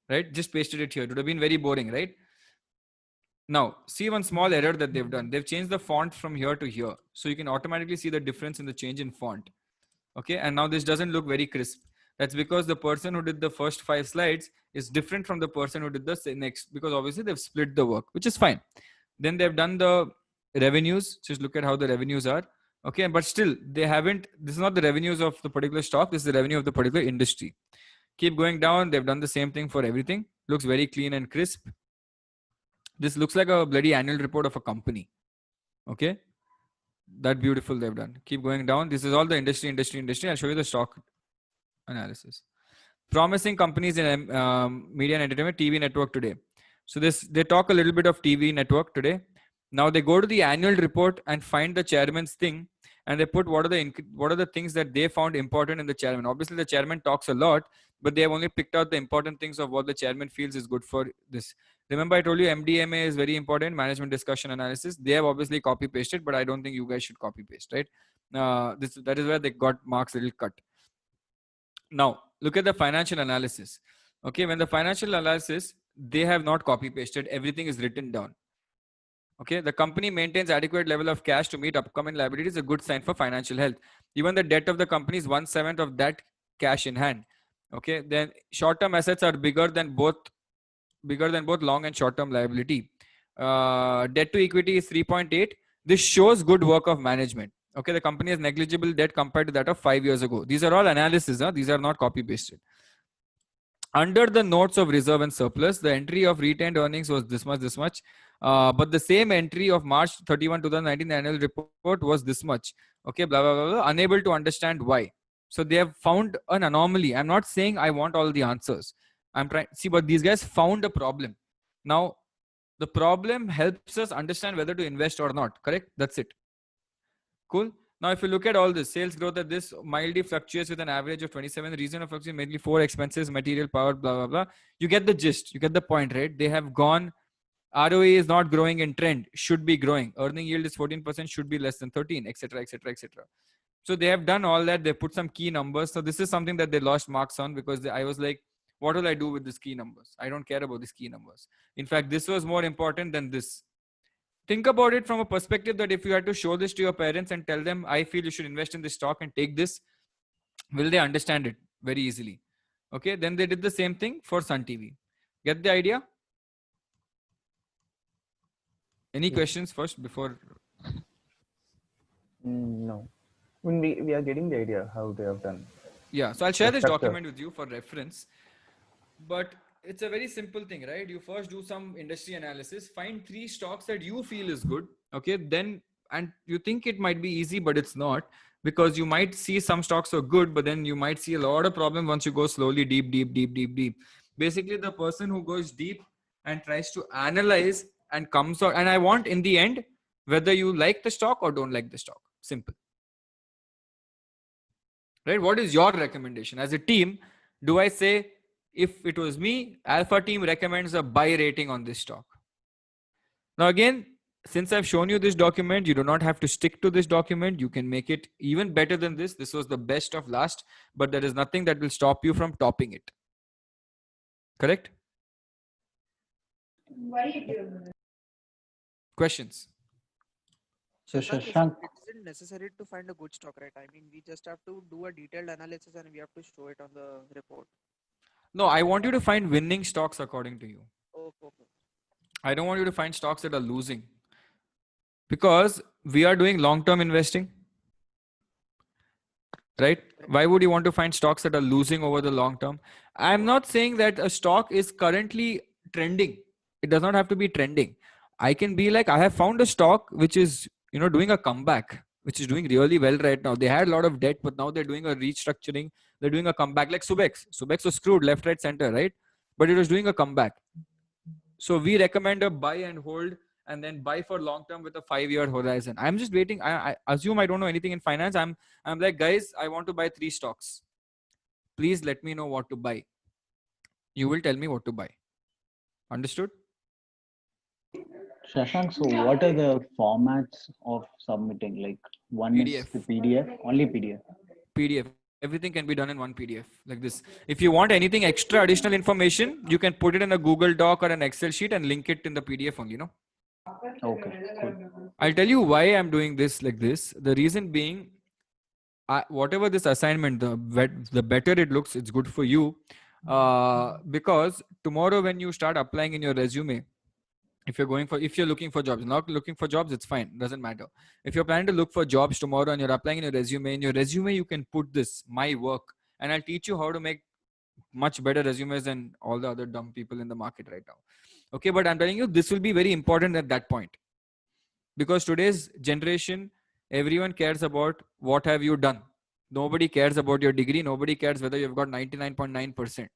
Speaker 1: right? Just pasted it here. It would have been very boring, right? Now, see one small error that they've done. They've changed the font from here to here. So you can automatically see the difference in the change in font. Okay. And now this doesn't look very crisp. That's because the person who did the first 5 slides is different from the person who did the next, because obviously they've split the work, which is fine. Then they've done the revenues. Just look at how the revenues are. Okay, but still they haven't. This is not the revenues of the particular stock. This is the revenue of the particular industry. Keep going down. They've done the same thing for everything. Looks very clean and crisp. This looks like a bloody annual report of a company. Okay, that beautiful they've done. Keep going down. This is all the industry. I'll show you the stock analysis. Promising companies in media and entertainment, TV network today. So they talk a little bit of TV network today. Now they go to the annual report and find the chairman's thing, and they put what are the things that they found important in the chairman. Obviously, the chairman talks a lot, but they have only picked out the important things of what the chairman feels is good for this. Remember, I told you MDMA is very important, management discussion analysis. They have obviously copy pasted, but I don't think you guys should copy paste, right? That is where they got Mark's little cut. Now look at the financial analysis. Okay, when the financial analysis, they have not copy pasted, everything is written down. Okay, the company maintains adequate level of cash to meet upcoming liabilities, a good sign for financial health. Even the debt of the company is 1/7 of that cash in hand. Okay, then short-term assets are bigger than both long and short-term liability. Debt to equity is 3.8. This shows good work of management. Okay, the company has negligible debt compared to that of 5 years ago. These are all analysis. These are not copy pasted. Under the notes of reserve and surplus, the entry of retained earnings was this much. But the same entry of March 31, 2019, the annual report was this much. Okay, blah, blah, blah, blah. Unable to understand why. So they have found an anomaly. I'm not saying I want all the answers. I'm trying see, but these guys found a problem. Now, the problem helps us understand whether to invest or not. Correct? That's it. Cool. Now, if you look at all this, sales growth at this mildly fluctuates with an average of 27. The reason of fluctuation mainly 4 expenses, material, power, blah, blah, blah. You get the gist. You get the point, right? They have gone. ROE is not growing in trend, should be growing. Earning yield is 14%, should be less than 13, etc., etc., etc. So they have done all that. They put some key numbers. So this is something that they lost marks on because I was like, what will I do with these key numbers? I don't care about these key numbers. In fact, this was more important than this. Think about it from a perspective that if you had to show this to your parents and tell them, I feel you should invest in this stock and take this, will they understand it very easily? Okay, then they did the same thing for Sun TV. Get the idea? Any questions first before?
Speaker 6: No. I mean, we are getting the idea how they have done.
Speaker 1: Yeah, so I'll share this document with you for reference. But it's a very simple thing, right? You first do some industry analysis, find 3 stocks that you feel is good. Okay, then, and you think it might be easy, but it's not, because you might see some stocks are good, but then you might see a lot of problem once you go slowly deep. Basically, the person who goes deep and tries to analyze and comes out, and I want in the end, whether you like the stock or don't like the stock. Simple. Right? What is your recommendation? As a team, do I say, if it was me, Alpha team recommends a buy rating on this stock? Now again, since I've shown you this document, you do not have to stick to this document. You can make it even better than this. This was the best of last, but there is nothing that will stop you from topping it. Correct? Questions?
Speaker 10: So Shashank, it isn't necessary to find a good stock, right? I mean, we just have to do a detailed analysis and we have to show it on the report.
Speaker 1: No, I want you to find winning stocks according to you.
Speaker 10: Okay.
Speaker 1: I don't want you to find stocks that are losing, because we are doing long-term investing, right? Why would you want to find stocks that are losing over the long term? I'm not saying that a stock is currently trending. It does not have to be trending. I can be like, I have found a stock which is, doing a comeback, which is doing really well right now. They had a lot of debt, but now they're doing a restructuring. They're doing a comeback, like Subex. Subex was screwed left, right, center, right? But it was doing a comeback. So we recommend a buy and hold, and then buy for long term with a 5-year horizon. I'm just waiting. I assume I don't know anything in finance. I'm like, guys, I want to buy 3 stocks. Please let me know what to buy. You will tell me what to buy. Understood?
Speaker 11: Shashank, so what are the formats of submitting? Like one
Speaker 1: PDF.
Speaker 11: is the PDF, only PDF.
Speaker 1: PDF. Everything can be done in one PDF like this. If you want anything extra additional information, you can put it in a Google Doc or an Excel sheet and link it in the PDF only,
Speaker 11: Okay, cool.
Speaker 1: I'll tell you why I'm doing this like this. The reason being, whatever this assignment, the better it looks, it's good for you. Because tomorrow when you start applying in your resume, if you're looking for jobs, not looking for jobs, it's fine, doesn't matter. If you're planning to look for jobs tomorrow and you're applying in your resume you can put this, my work, and I'll teach you how to make much better resumes than all the other dumb people in the market right now. Okay, but I'm telling you, this will be very important at that point, because today's generation, everyone cares about what have you done. Nobody cares about your degree. Nobody cares whether you've got 99.9%.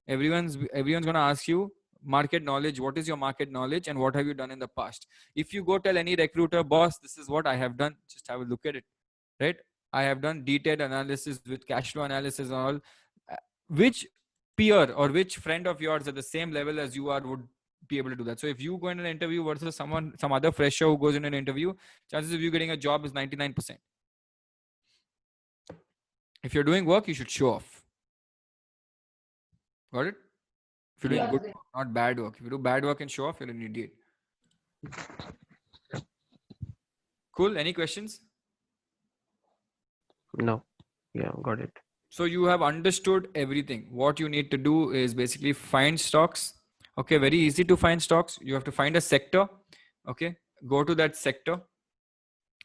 Speaker 1: Everyone's going to ask you market knowledge. What is your market knowledge and what have you done in the past? If you go tell any recruiter, boss, this is what I have done, just have a look at it, right? I have done detailed analysis with cash flow analysis and all. Which peer or which friend of yours at the same level as you are would be able to do that? So if you go in an interview versus some other fresher who goes in an interview, chances of you getting a job is 99%. If you're doing work, you should show off. Got it? If you're doing good work, not bad work. If you do bad work and show off, you're an idiot. Cool. Any questions?
Speaker 2: No. Yeah, got it.
Speaker 1: So you have understood everything. What you need to do is basically find stocks. Okay, very easy to find stocks. You have to find a sector. Okay, go to that sector.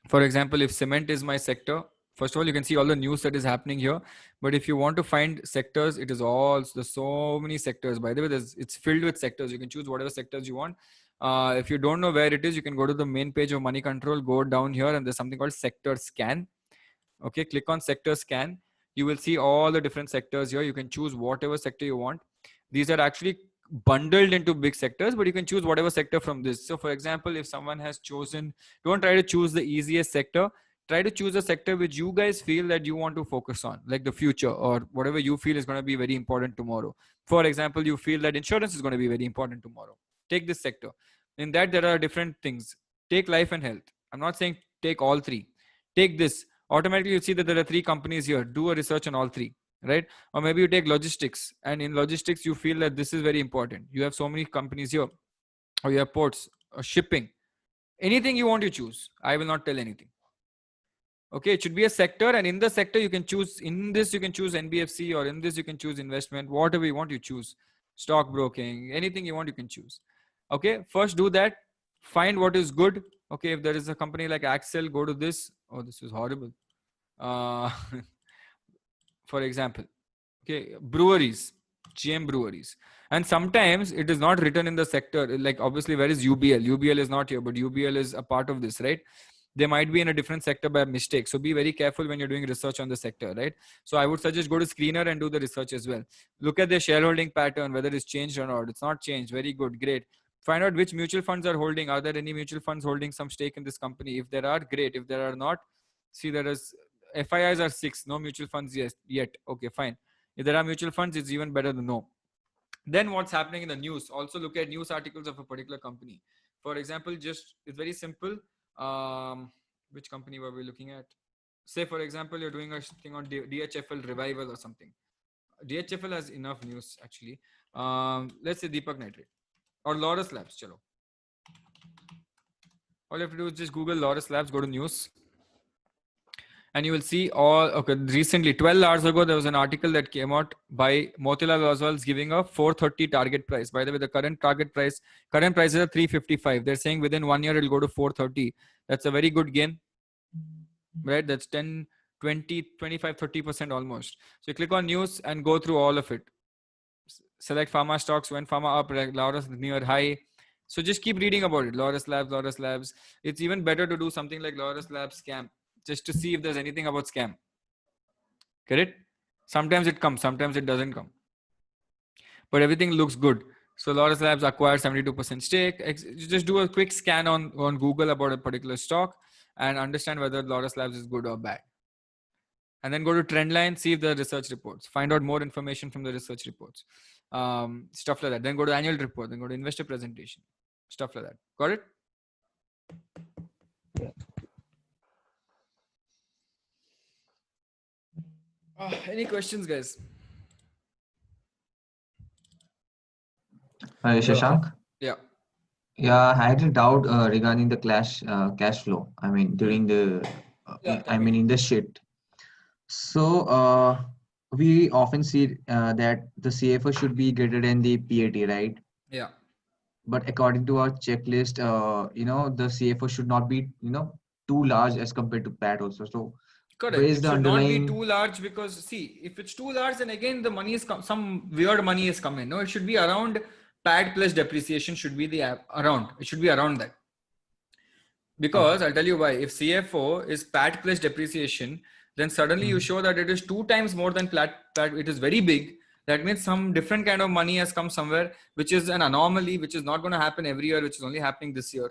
Speaker 1: For example, if cement is my sector, first of all, you can see all the news that is happening here. But if you want to find sectors, it is there's so many sectors. By the way, it's filled with sectors. You can choose whatever sectors you want. If you don't know where it is, you can go to the main page of Money Control, go down here, and there's something called sector scan. Okay, click on sector scan. You will see all the different sectors here. You can choose whatever sector you want. These are actually bundled into big sectors, but you can choose whatever sector from this. So for example, if someone has chosen, don't try to choose the easiest sector. Try to choose a sector which you guys feel that you want to focus on, like the future or whatever you feel is going to be very important tomorrow. For example, you feel that insurance is going to be very important tomorrow. Take this sector. In that, there are different things. Take life and health. I'm not saying take all three. Take this. Automatically you see that there are 3 companies here. Do a research on all 3, right? Or maybe you take logistics, and in logistics you feel that this is very important. You have so many companies here, or you have ports, or shipping. Anything you want to choose. I will not tell anything. Okay, it should be a sector, and in the sector you can choose. In this you can choose NBFC, or in this you can choose investment. Whatever you want, you choose. Stock broking, anything you want, you can choose. Okay, first do that. Find what is good. Okay, if there is a company like Axel, go to this. Oh, this is horrible. For example, okay, breweries, GM breweries. And sometimes it is not written in the sector. Like obviously, where is UBL? UBL is not here, but UBL is a part of this, right? They might be in a different sector by mistake. So be very careful when you're doing research on the sector, right? So I would suggest go to Screener and do the research as well. Look at their shareholding pattern, whether it's changed or not. It's not changed. Very good. Great. Find out which mutual funds are holding. Are there any mutual funds holding some stake in this company? If there are, great. If there are not, see there is FIIs are 6, no mutual funds yet. Okay, fine. If there are mutual funds, it's even better to know. Then what's happening in the news? Also look at news articles of a particular company. For example, it's very simple. Which company were we looking at? Say for example, you're doing a thing on DHFL revival or something. DHFL has enough news actually. Let's say Deepak Nitrate or Laurus Labs. Chalo. All you have to do is just Google Laurus Labs, go to news. And you will see recently 12 hours ago, there was an article that came out by Motilal Oswal's giving a 430 target price. By the way, the current price is at 355. They're saying within 1 year, it'll go to 430. That's a very good gain, right? That's 10, 20, 25, 30% almost. So you click on news and go through all of it. Select pharma stocks, when pharma up, Laurus near high. So just keep reading about it. Laurus Labs. It's even better to do something like Laurus Labs scam, just to see if there's anything about scam. Correct? Sometimes it comes, sometimes it doesn't come. But everything looks good. So Laurus Labs acquired 72% stake. You just do a quick scan on Google about a particular stock and understand whether Laurus Labs is good or bad. And then go to Trendline, see if the research reports. Find out more information from the research reports. Stuff like that. Then go to annual report. Then go to investor presentation. Stuff like that. Got it?
Speaker 2: Yeah.
Speaker 1: Any questions, guys?
Speaker 7: Hi, Shashank.
Speaker 1: Yeah.
Speaker 7: Yeah, I had a doubt regarding the cash flow. I mean, during the, in the sheet. So we often see that the CFO should be greater than the PAT, right?
Speaker 1: Yeah.
Speaker 7: but according to our checklist, the CFO should not be, too large as compared to PAT also. So where
Speaker 1: Correct.
Speaker 7: is
Speaker 1: It
Speaker 7: the
Speaker 1: should not be
Speaker 7: underlying?
Speaker 1: too large because see, if it's too large, then again the money is some weird money is coming. No, it should be around PAT plus depreciation should be around. It should be around that. Because I'll tell you why. If CFO is PAT plus depreciation, then suddenly you show that it is 2 times more than PAT. It is very big. That means some different kind of money has come somewhere, which is an anomaly, which is not going to happen every year, which is only happening this year.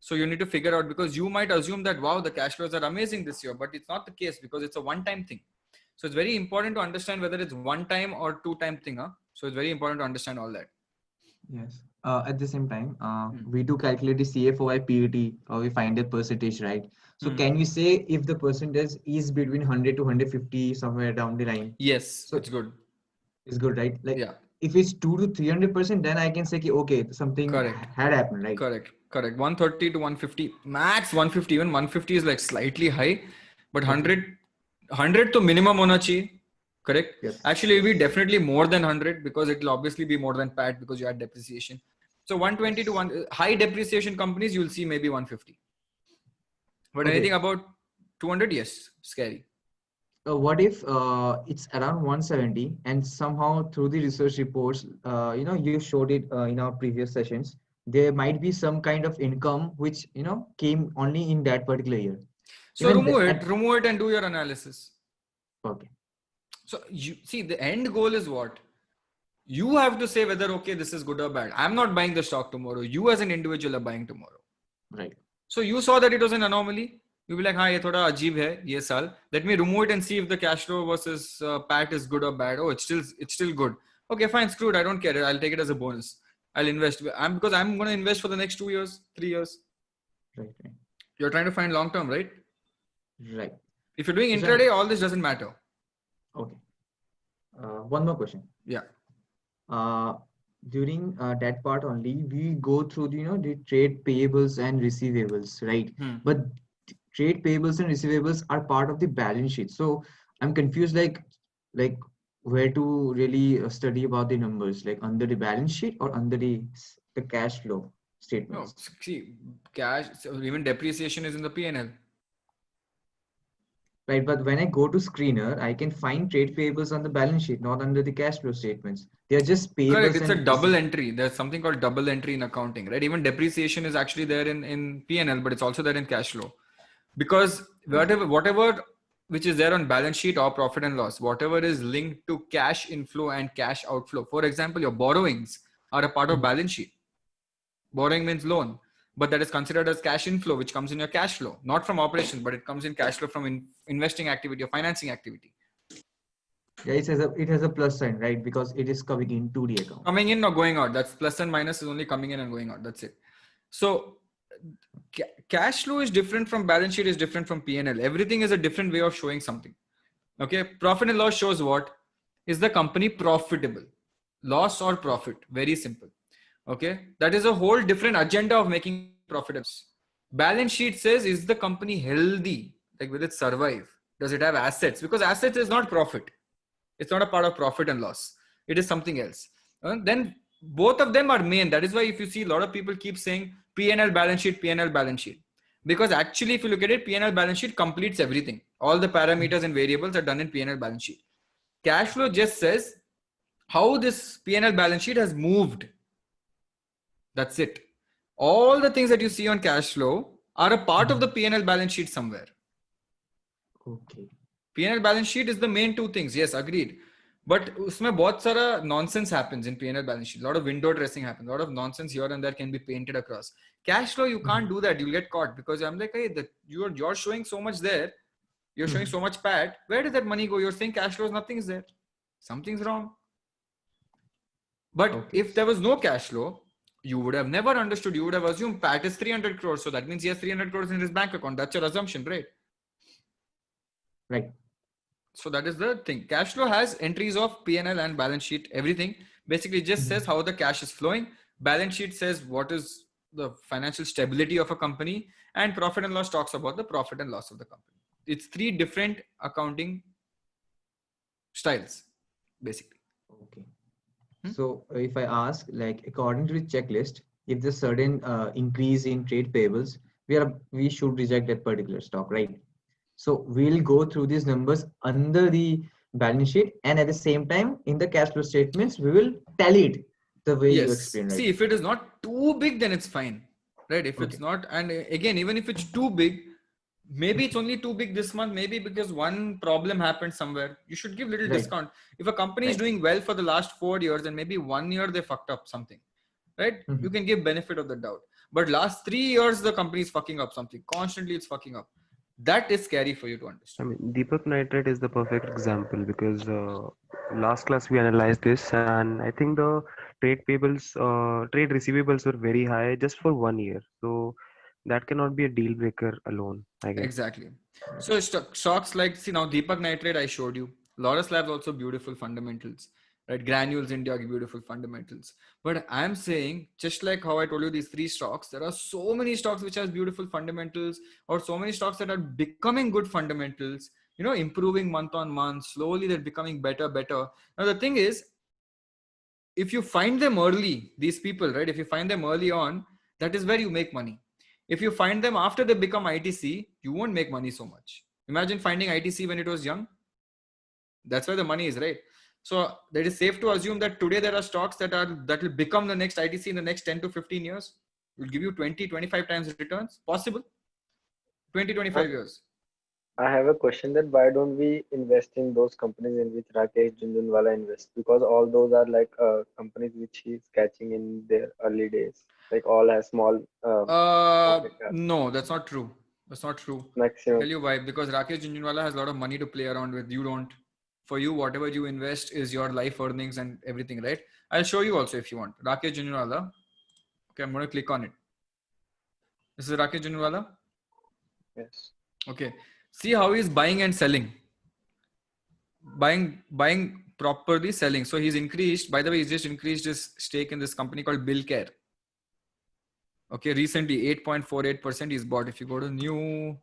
Speaker 1: So you need to figure out, because you might assume that, wow, the cash flows are amazing this year, but it's not the case because it's a one-time thing. So it's very important to understand whether it's one-time or two-time thing. So it's very important to understand all that.
Speaker 7: Yes. At the same time, we do calculate the CFO by PAT, or we find the percentage, right? So can we say if the percentage is between 100 to 150 somewhere down the line?
Speaker 1: Yes,
Speaker 7: so
Speaker 1: it's good.
Speaker 7: It's good, right? Like,
Speaker 1: yeah.
Speaker 7: If it's 200 to 300%, then I can say, okay, something had happened, right?
Speaker 1: Correct. 130 to 150, max 150. Even 150 is like slightly high, but 100 to minimum hona chahiye. Correct.
Speaker 7: Yes.
Speaker 1: Actually, it will be definitely more than 100 because it will obviously be more than PAT because you add depreciation. So 120 to high depreciation companies, you'll see maybe 150. But anything about 200, yes, scary.
Speaker 7: What if it's around 170 and somehow through the research reports, you showed it in our previous sessions, there might be some kind of income which, came only in that particular year.
Speaker 1: So remove it and do your analysis.
Speaker 7: Okay.
Speaker 1: So you see, the end goal is what? You have to say whether, okay, this is good or bad. I'm not buying the stock tomorrow. You as an individual are buying tomorrow.
Speaker 7: Right.
Speaker 1: So you saw that it was an anomaly. You'll be like, हाँ, ये थोड़ा अजीब है ये साल. Let me remove it and see if the cash flow versus PAT is good or bad. Oh, it's still good. Okay, fine, screw it. I don't care. I'll take it as a bonus. I'll invest. Because I'm going to invest for the next 2 years, 3 years.
Speaker 7: Right.
Speaker 1: You're trying to find long term, right?
Speaker 7: Right.
Speaker 1: If you're doing intraday, all this doesn't matter.
Speaker 7: Okay. One more question.
Speaker 1: Yeah.
Speaker 7: During that part only, we go through the trade payables and receivables, right? But trade payables and receivables are part of the balance sheet. So I'm confused, like where to really study about the numbers, like under the balance sheet or under the cash flow statements.
Speaker 1: No, see, cash, so even depreciation is in the P&L.
Speaker 7: Right, but when I go to Screener, I can find trade payables on the balance sheet, not under the cash flow statements. They are just payables.
Speaker 1: Correct, it's a double entry. There's something called double entry in accounting, right? Even depreciation is actually there in P&L, but it's also there in cash flow. Because whatever which is there on balance sheet or profit and loss, whatever is linked to cash inflow and cash outflow. For example, your borrowings are a part of balance sheet. Borrowing means loan, but that is considered as cash inflow, which comes in your cash flow, not from operations, but it comes in cash flow from investing activity or financing activity.
Speaker 7: Yeah, it has a plus sign, right? Because it is coming into the account.
Speaker 1: Coming in or going out. That's plus and minus is only coming in and going out. That's it. So cash flow is different from balance sheet, is different from P&L. Everything is a different way of showing something. Okay. Profit and loss shows what? Is the company profitable? Loss or profit? Very simple. Okay. That is a whole different agenda of making profitable. Balance sheet says, is the company healthy? Like, will it survive? Does it have assets? Because assets is not profit. It's not a part of profit and loss. It is something else. Then both of them are main. That is why if you see a lot of people keep saying P&L balance sheet, P&L balance sheet. Because actually, if you look at it, P&L balance sheet completes everything. All the parameters and variables are done in P&L balance sheet. Cash flow just says how this P&L balance sheet has moved. That's it. All the things that you see on cash flow are a part of the P&L balance sheet somewhere.
Speaker 7: Okay.
Speaker 1: P&L balance sheet is the main two things. Yes, agreed. But usme bahut sara nonsense happens in P&L balance sheet. A lot of window dressing happens. A lot of nonsense here and there can be painted across. Cash flow, you can't do that. You'll get caught because I'm like, hey, you're showing so much there. You're showing so much PAT. Where did that money go? You're saying cash flows, nothing is there. Something's wrong. But if there was no cash flow, you would have never understood. You would have assumed PAT is 300 crores. So that means he has 300 crores in his bank account. That's your assumption, right?
Speaker 7: Right.
Speaker 1: So that is the thing. Cash flow has entries of P&L and balance sheet, everything. Basically just says how the cash is flowing. Balance sheet says what is the financial stability of a company, and profit and loss talks about the profit and loss of the company. It's 3 different accounting styles, basically.
Speaker 7: Okay. So if I ask, like, according to the checklist, if there's certain increase in trade payables, we should reject that particular stock, right? So we'll go through these numbers under the balance sheet, and at the same time in the cash flow statements we will tally it the way you
Speaker 1: Yes.
Speaker 7: explained, right?
Speaker 1: See, if it is not too big, then it's fine, right? If
Speaker 7: Okay.
Speaker 1: it's not, and again, even if it's too big, maybe it's only too big this month, maybe because one problem happened somewhere. You should give little
Speaker 7: Right.
Speaker 1: discount. If a company is
Speaker 7: Right.
Speaker 1: doing well for the last 4 years and maybe 1 year they fucked up something, right?
Speaker 7: Mhm.
Speaker 1: You can give benefit of the doubt. But last 3 years the company is fucking up something. Constantly it's fucking up. That is scary for you to
Speaker 2: I
Speaker 1: understand.
Speaker 2: mean, Deepak Nitrate is the perfect example because last class we analyzed this, and I think the trade receivables were very high just for 1 year. So that cannot be a deal breaker alone, I guess.
Speaker 1: Exactly. So stocks like, see now Deepak Nitrate I showed you. Laurus Labs also beautiful fundamentals, right? Granules India beautiful fundamentals. But I'm saying, just like how I told you these 3 stocks, there are so many stocks which has beautiful fundamentals, or so many stocks that are becoming good fundamentals, you know, improving month on month, slowly they're becoming better. Now the thing is, if you find them early, these people, right? If you find them early on, that is where you make money. If you find them after they become ITC, you won't make money so much. Imagine finding ITC when it was young. That's where the money is, right? So it is safe to assume that today there are stocks that will become the next ITC in the next 10 to 15 years. Will give you 20, 25 times returns. Possible. 20, 25 years.
Speaker 4: I have a question that why don't we invest in those companies in which Rakesh Jhunjhunwala invests? Because all those are like companies which he's catching in their early days. Like all have small market cap.
Speaker 1: No, that's not true. That's not true.
Speaker 4: Maximum.
Speaker 1: I'll tell you why. Because Rakesh Jhunjhunwala has a lot of money to play around with. You don't. For you, whatever you invest is your life earnings and everything, right? I'll show you also if you want. Rakesh Jhunjhunwala. Okay, I'm going to click on it. This is Rakesh Jhunjhunwala.
Speaker 4: Yes.
Speaker 1: Okay. See how he's buying and selling. Buying properly, selling. So he's increased. By the way, he's just increased his stake in this company called Billcare. Okay, recently 8.48% he's bought. If you go to new,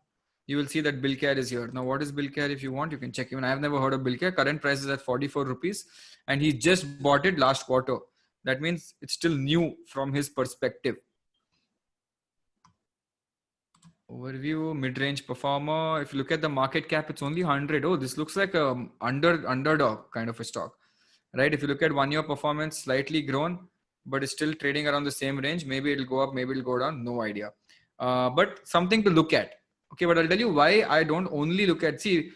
Speaker 1: you will see that Billcare is here. Now, what is Billcare? If you want, you can check. Even I have never heard of Billcare. Current price is at 44 rupees, and he just bought it last quarter. That means it's still new from his perspective. Overview, mid-range performer. If you look at the market cap, it's only 100. Oh, this looks like a underdog kind of a stock, right? If you look at 1 year performance, slightly grown, but it's still trading around the same range. Maybe it'll go up, maybe it'll go down. No idea. But something to look at. Okay, but I'll tell you why I don't only look at. See,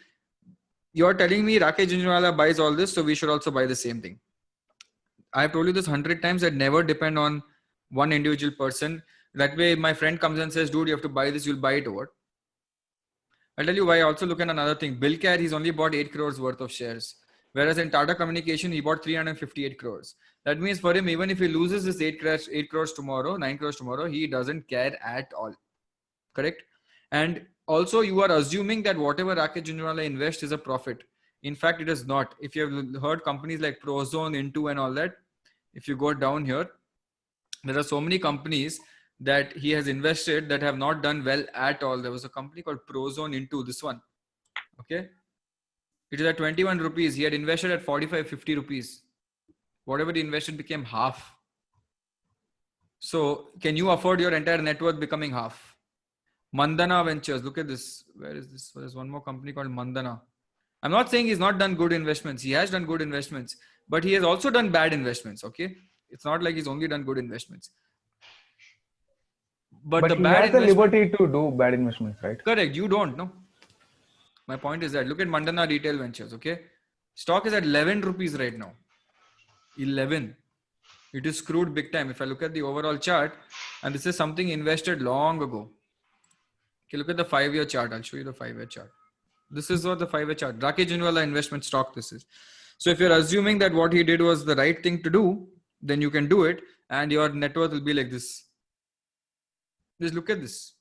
Speaker 1: you're telling me Rakesh Jhunjhunwala buys all this, so we should also buy the same thing. I've told you this 100 times. I'd never depend on one individual person. That way, if my friend comes and says, dude, you have to buy this, you'll buy it or what? I'll tell you why. I also look at another thing. Billcare, he's only bought 8 crores worth of shares. Whereas in Tata Communication, he bought 358 crores. That means for him, even if he loses this 8 crores tomorrow, 9 crores tomorrow, he doesn't care at all. Correct? And also, you are assuming that whatever Rakesh Jhunjhunwala invests is a profit. In fact, it is not. If you have heard companies like Prozone, Into and all that, if you go down here, there are so many companies that he has invested that have not done well at all. There was a company called Prozone Into, this one. Okay. It is at 21 rupees. He had invested at 45, 50 rupees. Whatever he invested became half. So can you afford your entire net worth becoming half? Mandana Ventures. Look at this. Where is this? There's one more company called Mandana. I'm not saying he's not done good investments. He has done good investments, but he has also done bad investments. Okay. It's not like he's only done good investments. But the
Speaker 6: he
Speaker 1: bad
Speaker 6: has the liberty to do bad investments, right?
Speaker 1: Correct. You don't know. My point is that look at Mandana Retail Ventures. Okay. Stock is at 11 rupees right now. 11. It is screwed big time. If I look at the overall chart, and this is something invested long ago. Okay, look at the 5-year chart. I'll show you the 5-year chart. This is what the 5-year chart. Rakesh Jhunjhunwala investment stock this is. So if you're assuming that what he did was the right thing to do, then you can do it and your net worth will be like this. Just look at this.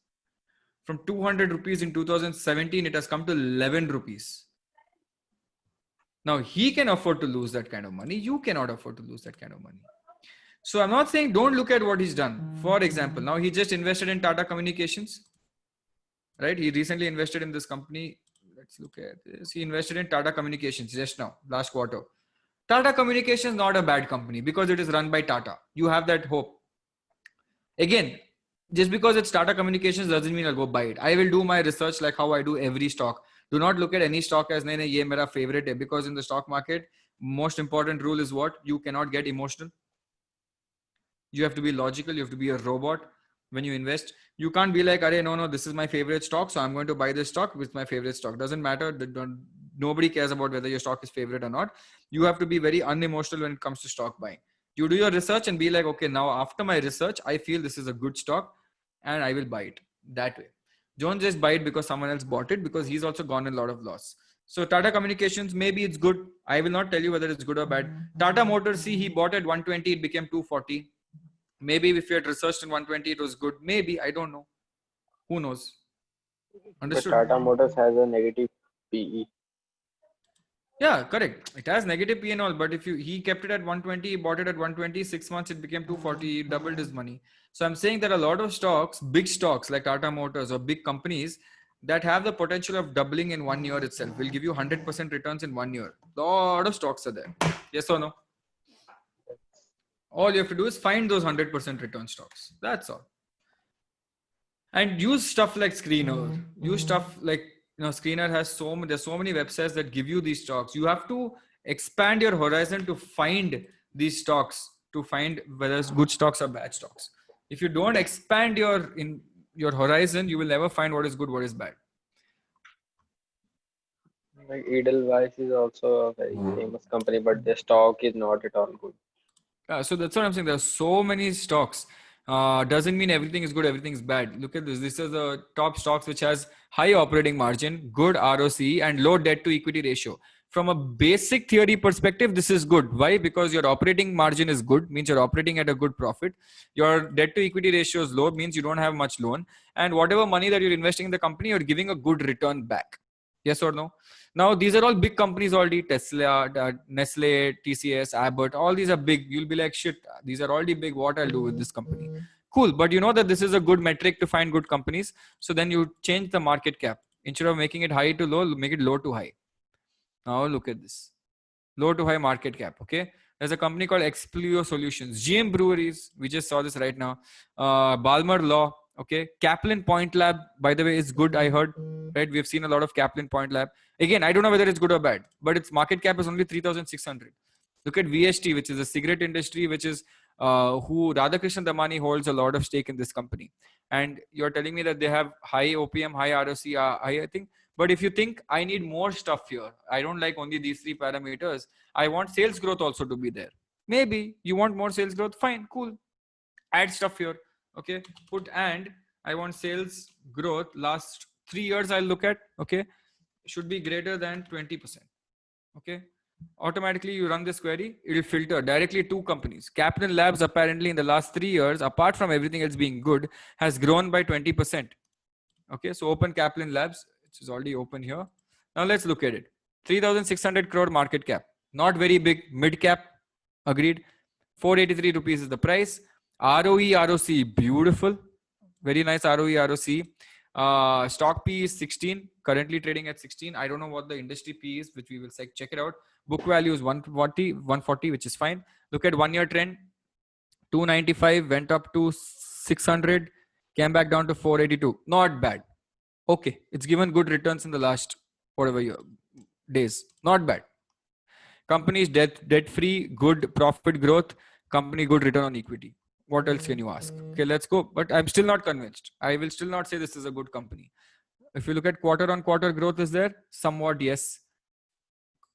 Speaker 1: From 200 rupees in 2017, it has come to 11 rupees. Now he can afford to lose that kind of money. You cannot afford to lose that kind of money. So I'm not saying don't look at what he's done. For example, now he just invested in Tata Communications, right? He recently invested in this company. Let's look at this. He invested in Tata Communications just now, last quarter. Tata Communications is not a bad company because it is run by Tata. You have that hope. Again, just because it's Tata Communications doesn't mean I'll go buy it. I will do my research like how I do every stock. Do not look at any stock as nahin, ye mera favorite hai, because in the stock market, most important rule is what? You cannot get emotional. You have to be logical. You have to be a robot when you invest. You can't be like, no, this is my favorite stock, so I'm going to buy this stock with my favorite stock. Doesn't matter. Nobody cares about whether your stock is favorite or not. You have to be very unemotional when it comes to stock buying. You do your research and be like, okay, now after my research, I feel this is a good stock and I will buy it that way. Don't just buy it because someone else bought it, because he's also gone a lot of loss. So Tata Communications, maybe it's good. I will not tell you whether it's good or bad. Tata Motors, see, he bought at 120, it became 240. Maybe if you had researched in 120, it was good. Maybe, I don't know. Who knows? Understood?
Speaker 4: But Tata Motors has a negative PE.
Speaker 1: Yeah, correct. It has negative P and all, but if he kept it at 120, he bought it at 120, 6 months, it became 240, he doubled his money. So I'm saying that a lot of stocks, big stocks like Tata Motors or big companies that have the potential of doubling in 1 year itself will give you 100% returns in 1 year. A lot of stocks are there. Yes or no? All you have to do is find those 100% return stocks. That's all. And use stuff like Screener. Use stuff like, Screener has there's so many websites that give you these stocks. You have to expand your horizon to find these stocks, to find whether it's good stocks or bad stocks. If you don't expand your horizon, you will never find what is good, what is bad.
Speaker 4: Like Edelweiss is also a very famous company, but their stock is not at all good.
Speaker 1: So that's what I'm saying. There are so many stocks. Doesn't mean everything is good, everything is bad. Look at this. This is the top stocks which has high operating margin, good ROC, and low debt to equity ratio. From a basic theory perspective, this is good. Why? Because your operating margin is good, means you're operating at a good profit. Your debt to equity ratio is low, means you don't have much loan. And whatever money that you're investing in the company, you're giving a good return back. Yes or no? Now, these are all big companies already. Tesla, Nestle, TCS, Abbott, all these are big. You'll be like, shit, these are already big. What I'll do with this company? Cool. But you know that this is a good metric to find good companies. So then you change the market cap. Instead of making it high to low, make it low to high. Now look at this. Low to high market cap. Okay. There's a company called Explio Solutions. GM Breweries. We just saw this right now. Balmer Law. Okay. Kaplan Point Lab, by the way, is good. I heard, right? We've seen a lot of Kaplan Point Lab. Again, I don't know whether it's good or bad, but its market cap is only 3,600. Look at VST, which is a cigarette industry, which is who Radhakrishnan Damani holds a lot of stake in this company. And you're telling me that they have high OPM, high ROC, high, I think. But if you think I need more stuff here, I don't like only these three parameters. I want sales growth also to be there. Maybe you want more sales growth. Fine, cool. Add stuff here. Okay. Put and I want sales growth last 3 years. I'll look at, okay, should be greater than 20%. Okay. Automatically you run this query, it will filter directly to companies. Kaplan Labs apparently in the last 3 years, apart from everything else being good, has grown by 20%. Okay. So open Kaplan Labs, which is already open here. Now let's look at it. 3,600 crore market cap, not very big, mid cap, agreed. 483 rupees is the price. ROE, ROC, beautiful. Very nice ROE, ROC. Stock P is 16, currently trading at 16. I don't know what the industry P is, which we will check it out. Book value is 140, which is fine. Look at 1 year trend. 295 went up to 600, came back down to 482. Not bad. Okay. It's given good returns in the last days. Not bad. Company is debt free, good profit growth, company good return on equity. What else can you ask? Okay, let's go. But I'm still not convinced. I will still not say this is a good company. If you look at quarter on quarter growth is there? Somewhat, yes.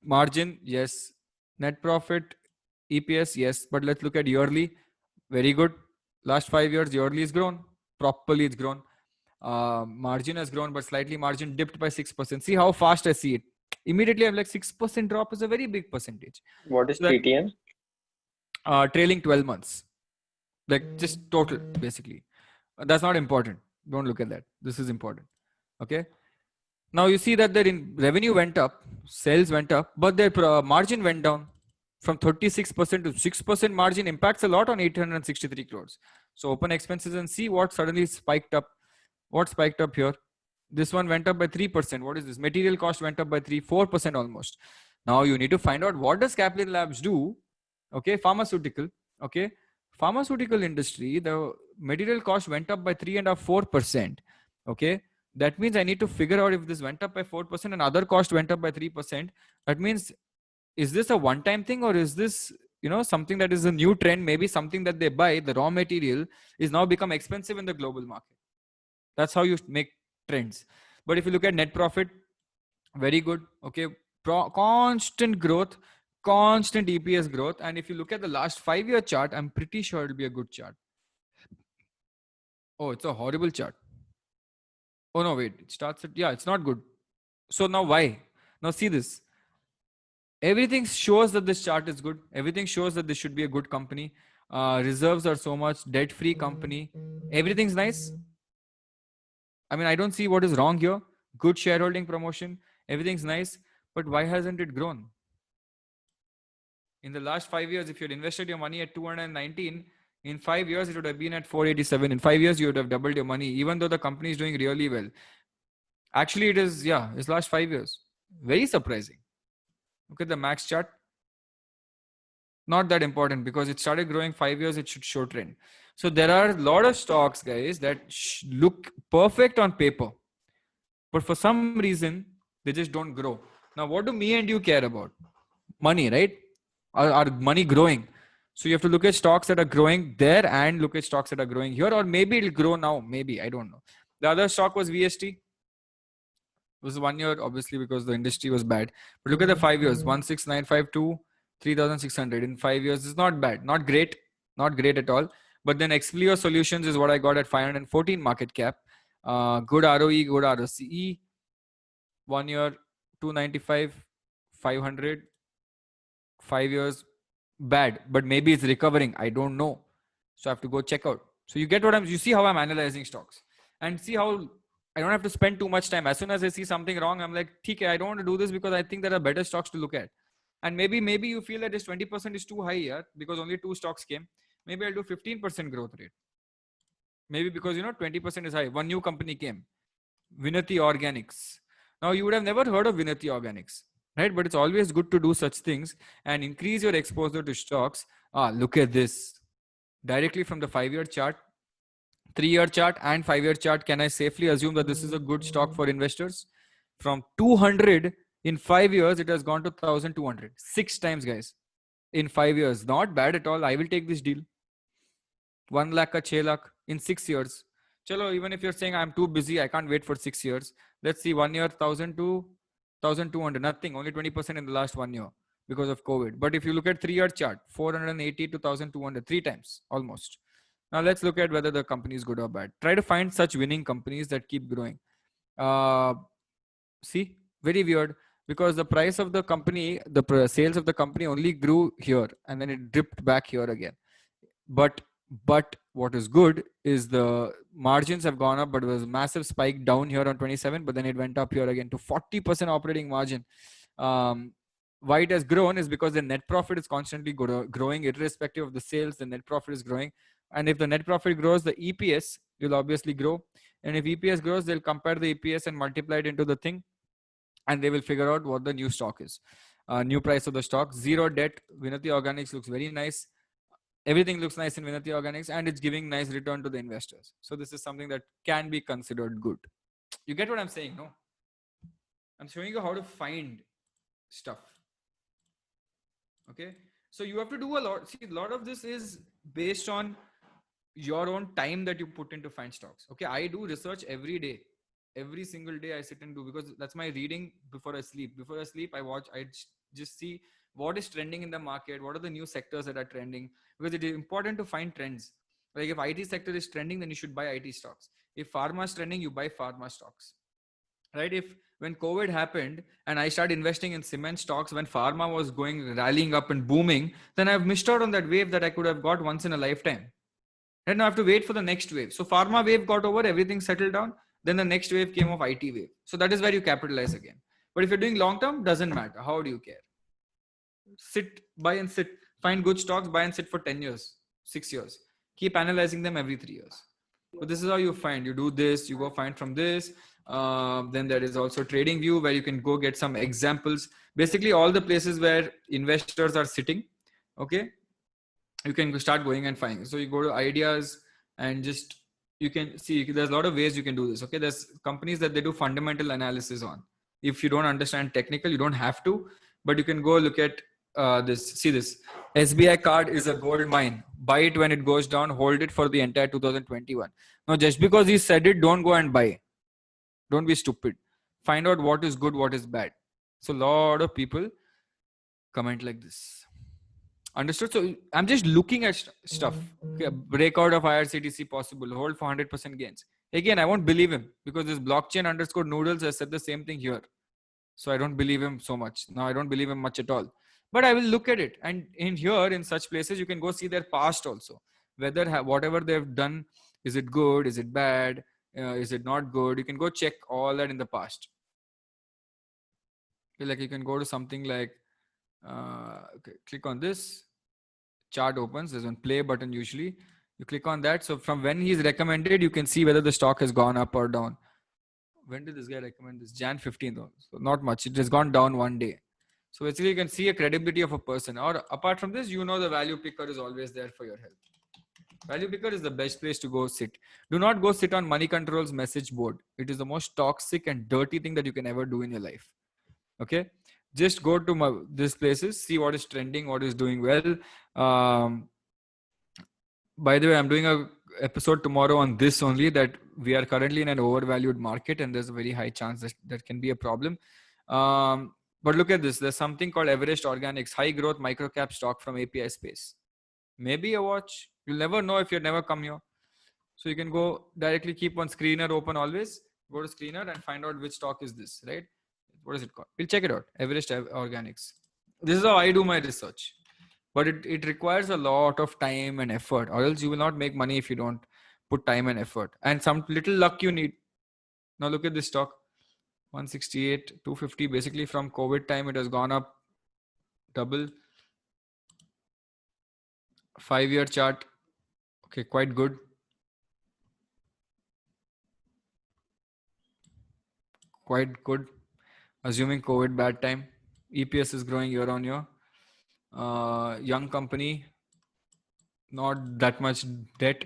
Speaker 1: Margin, yes. Net profit, EPS, yes. But let's look at yearly. Very good. Last 5 years, yearly is grown. Properly it's grown. Margin has grown, but slightly margin dipped by 6%. See how fast I see it. Immediately I'm like 6% drop is a very big percentage.
Speaker 4: What is TTM?
Speaker 1: Trailing 12 months. Like just total, basically. That's not important. Don't look at that. This is important. Okay. Now you see that their revenue went up, sales went up, but their margin went down from 36% to 6%. Margin impacts a lot on 863 crores. So open expenses and see what suddenly spiked up. What spiked up here? This one went up by 3%. What is this? Material cost went up by 4% almost. Now you need to find out what does Kaplan Labs do? Okay. Pharmaceutical. Okay. Pharmaceutical industry, the material cost went up by 3.5-4%. Okay, that means I need to figure out if this went up by 4% and other cost went up by 3%. That means, is this a one-time thing, or is this, you know, something that is a new trend? Maybe something that they buy, the raw material is now become expensive in the global market. That's how you make trends. But if you look at net profit, very good. Okay, constant growth, constant EPS growth. And if you look at the last 5-year chart, I'm pretty sure it'll be a good chart. Oh, it's a horrible chart. Oh no, wait, it starts at, yeah, it's not good. So now why? Now see this. Everything shows that this chart is good. Everything shows that this should be a good company. Reserves are so much, debt-free company. Everything's nice. I mean, I don't see what is wrong here. Good shareholding promotion. Everything's nice. But why hasn't it grown? In the last 5 years, if you had invested your money at 219, in 5 years, it would have been at 487. In 5 years, you would have doubled your money, even though the company is doing really well. Actually, it is, yeah, it's last 5 years. Very surprising. Look at the max chart. Not that important because it started growing 5 years, it should show trend. So there are a lot of stocks, guys, that look perfect on paper. But for some reason, they just don't grow. Now, what do me and you care about? Money, right? Are money growing? So you have to look at stocks that are growing there and look at stocks that are growing here, or maybe it'll grow now. Maybe, I don't know. The other stock was VST. It was 1 year, obviously, because the industry was bad. But look at the 5 years, 16952, 3600 in 5 years. Is not bad, not great at all. But then Explio Solutions is what I got at 514 market cap. Good ROE, good ROCE. 1 year, 295, 500. 5 years, bad, but maybe it's recovering. I don't know. So I have to go check out. So you get what you see how I'm analyzing stocks and see how I don't have to spend too much time. As soon as I see something wrong, I'm like, okay, I don't want to do this because I think there are better stocks to look at. And maybe you feel that this 20% is too high here because only 2 stocks came. Maybe I'll do 15% growth rate. Maybe because, 20% is high. One new company came, Vinati Organics. Now you would have never heard of Vinati Organics. Right? But it's always good to do such things and increase your exposure to stocks. Look at this. Directly from the 5-year chart, 3-year chart and 5-year chart, can I safely assume that this is a good stock for investors? From 200 in 5 years, it has gone to 1,200. 6 times, guys. In 5 years. Not bad at all. I will take this deal. 1 lakh ka 6 lakh in 6 years. Chalo, even if you're saying I'm too busy, I can't wait for 6 years. Let's see, 1 year, 1,000 to 1,200, nothing, only 20% in the last 1 year because of COVID. But if you look at 3-year chart, 480 to 1,200, 3 times almost. Now let's look at whether the company is good or bad. Try to find such winning companies that keep growing. See, very weird because the price of the company, the sales of the company only grew here and then it dipped back here again. But what is good is the margins have gone up, but it was a massive spike down here on 27, but then it went up here again to 40% operating margin. Why it has grown is because the net profit is constantly growing irrespective of the sales. The net profit is growing. And if the net profit grows, the EPS will obviously grow. And if EPS grows, they'll compare the EPS and multiply it into the thing. And they will figure out what the new stock is. New price of the stock, 0 debt. Vinati Organics looks very nice. Everything looks nice in Vinati Organics and it's giving nice return to the investors. So this is something that can be considered good. You get what I'm saying, no? I'm showing you how to find stuff. Okay. So you have to do a lot. See, a lot of this is based on your own time that you put into find stocks. Okay. I do research every day. Every single day I sit and do because that's my reading before I sleep. Before I sleep, I just see what is trending in the market. What are the new sectors that are trending? Because it is important to find trends. Like if IT sector is trending, then you should buy IT stocks. If pharma is trending, you buy pharma stocks. Right? When COVID happened and I started investing in cement stocks when pharma was rallying up and booming, then I've missed out on that wave that I could have got once in a lifetime. And now I have to wait for the next wave. So pharma wave got over, everything settled down. Then the next wave came of IT wave. So that is where you capitalize again. But if you're doing long term, doesn't matter. How do you care? Sit, buy and sit. Find good stocks, buy and sit for 10 years, 6 years. Keep analyzing them every 3 years. But this is how you find. You do this, you go find from this. Then there is also TradingView where you can go get some examples. Basically all the places where investors are sitting. Okay. You can start going and finding. So you go to ideas, and just you can see there's a lot of ways you can do this. Okay, there's companies that they do fundamental analysis on. If you don't understand technical, you don't have to, but you can go look at this. See this SBI card is a gold mine. Buy it when it goes down. Hold it for the entire 2021. Now, just because he said it, don't go and buy. Don't be stupid. Find out what is good, what is bad. So a lot of people comment like this. Understood? So I'm just looking at stuff. Okay, breakout of IRCTC possible. Hold for 100% gains. Again, I won't believe him because this blockchain_noodles has said the same thing here. So I don't believe him so much. Now I don't believe him much at all. But I will look at it. And in here, in such places, you can go see their past also. Whether whatever they've done, is it good? Is it bad? Is it not good? You can go check all that in the past. Okay, like you can go to something like, okay, click on this. Chart opens. There's one play button usually. You click on that. So from when he's recommended, you can see whether the stock has gone up or down. When did this guy recommend this? Jan 15th. So not much. It has gone down one day. So basically you can see a credibility of a person. Or apart from this, you know the value picker is always there for your help. Value picker is the best place to go sit. Do not go sit on Moneycontrol's message board. It is the most toxic and dirty thing that you can ever do in your life. Okay. Just go to these places, see what is trending, what is doing well. By the way, I'm doing a episode tomorrow on this only, that we are currently in an overvalued market and there's a very high chance that that can be a problem. But look at this. There's something called Everest Organics, high growth microcap stock from API space. Maybe a watch. You'll never know if you've never come here. So you can go directly, keep one screener open always. Go to screener and find out which stock is this, right? What is it called? We'll check it out. Everest Organics. This is how I do my research. But it requires a lot of time and effort, or else you will not make money if you don't put time and effort. And some little luck you need. Now look at this stock. 168, 250. Basically from COVID time, it has gone up double. 5-year chart. Okay, quite good. Quite good. Assuming COVID bad time. EPS is growing year on year. Young company. Not that much debt.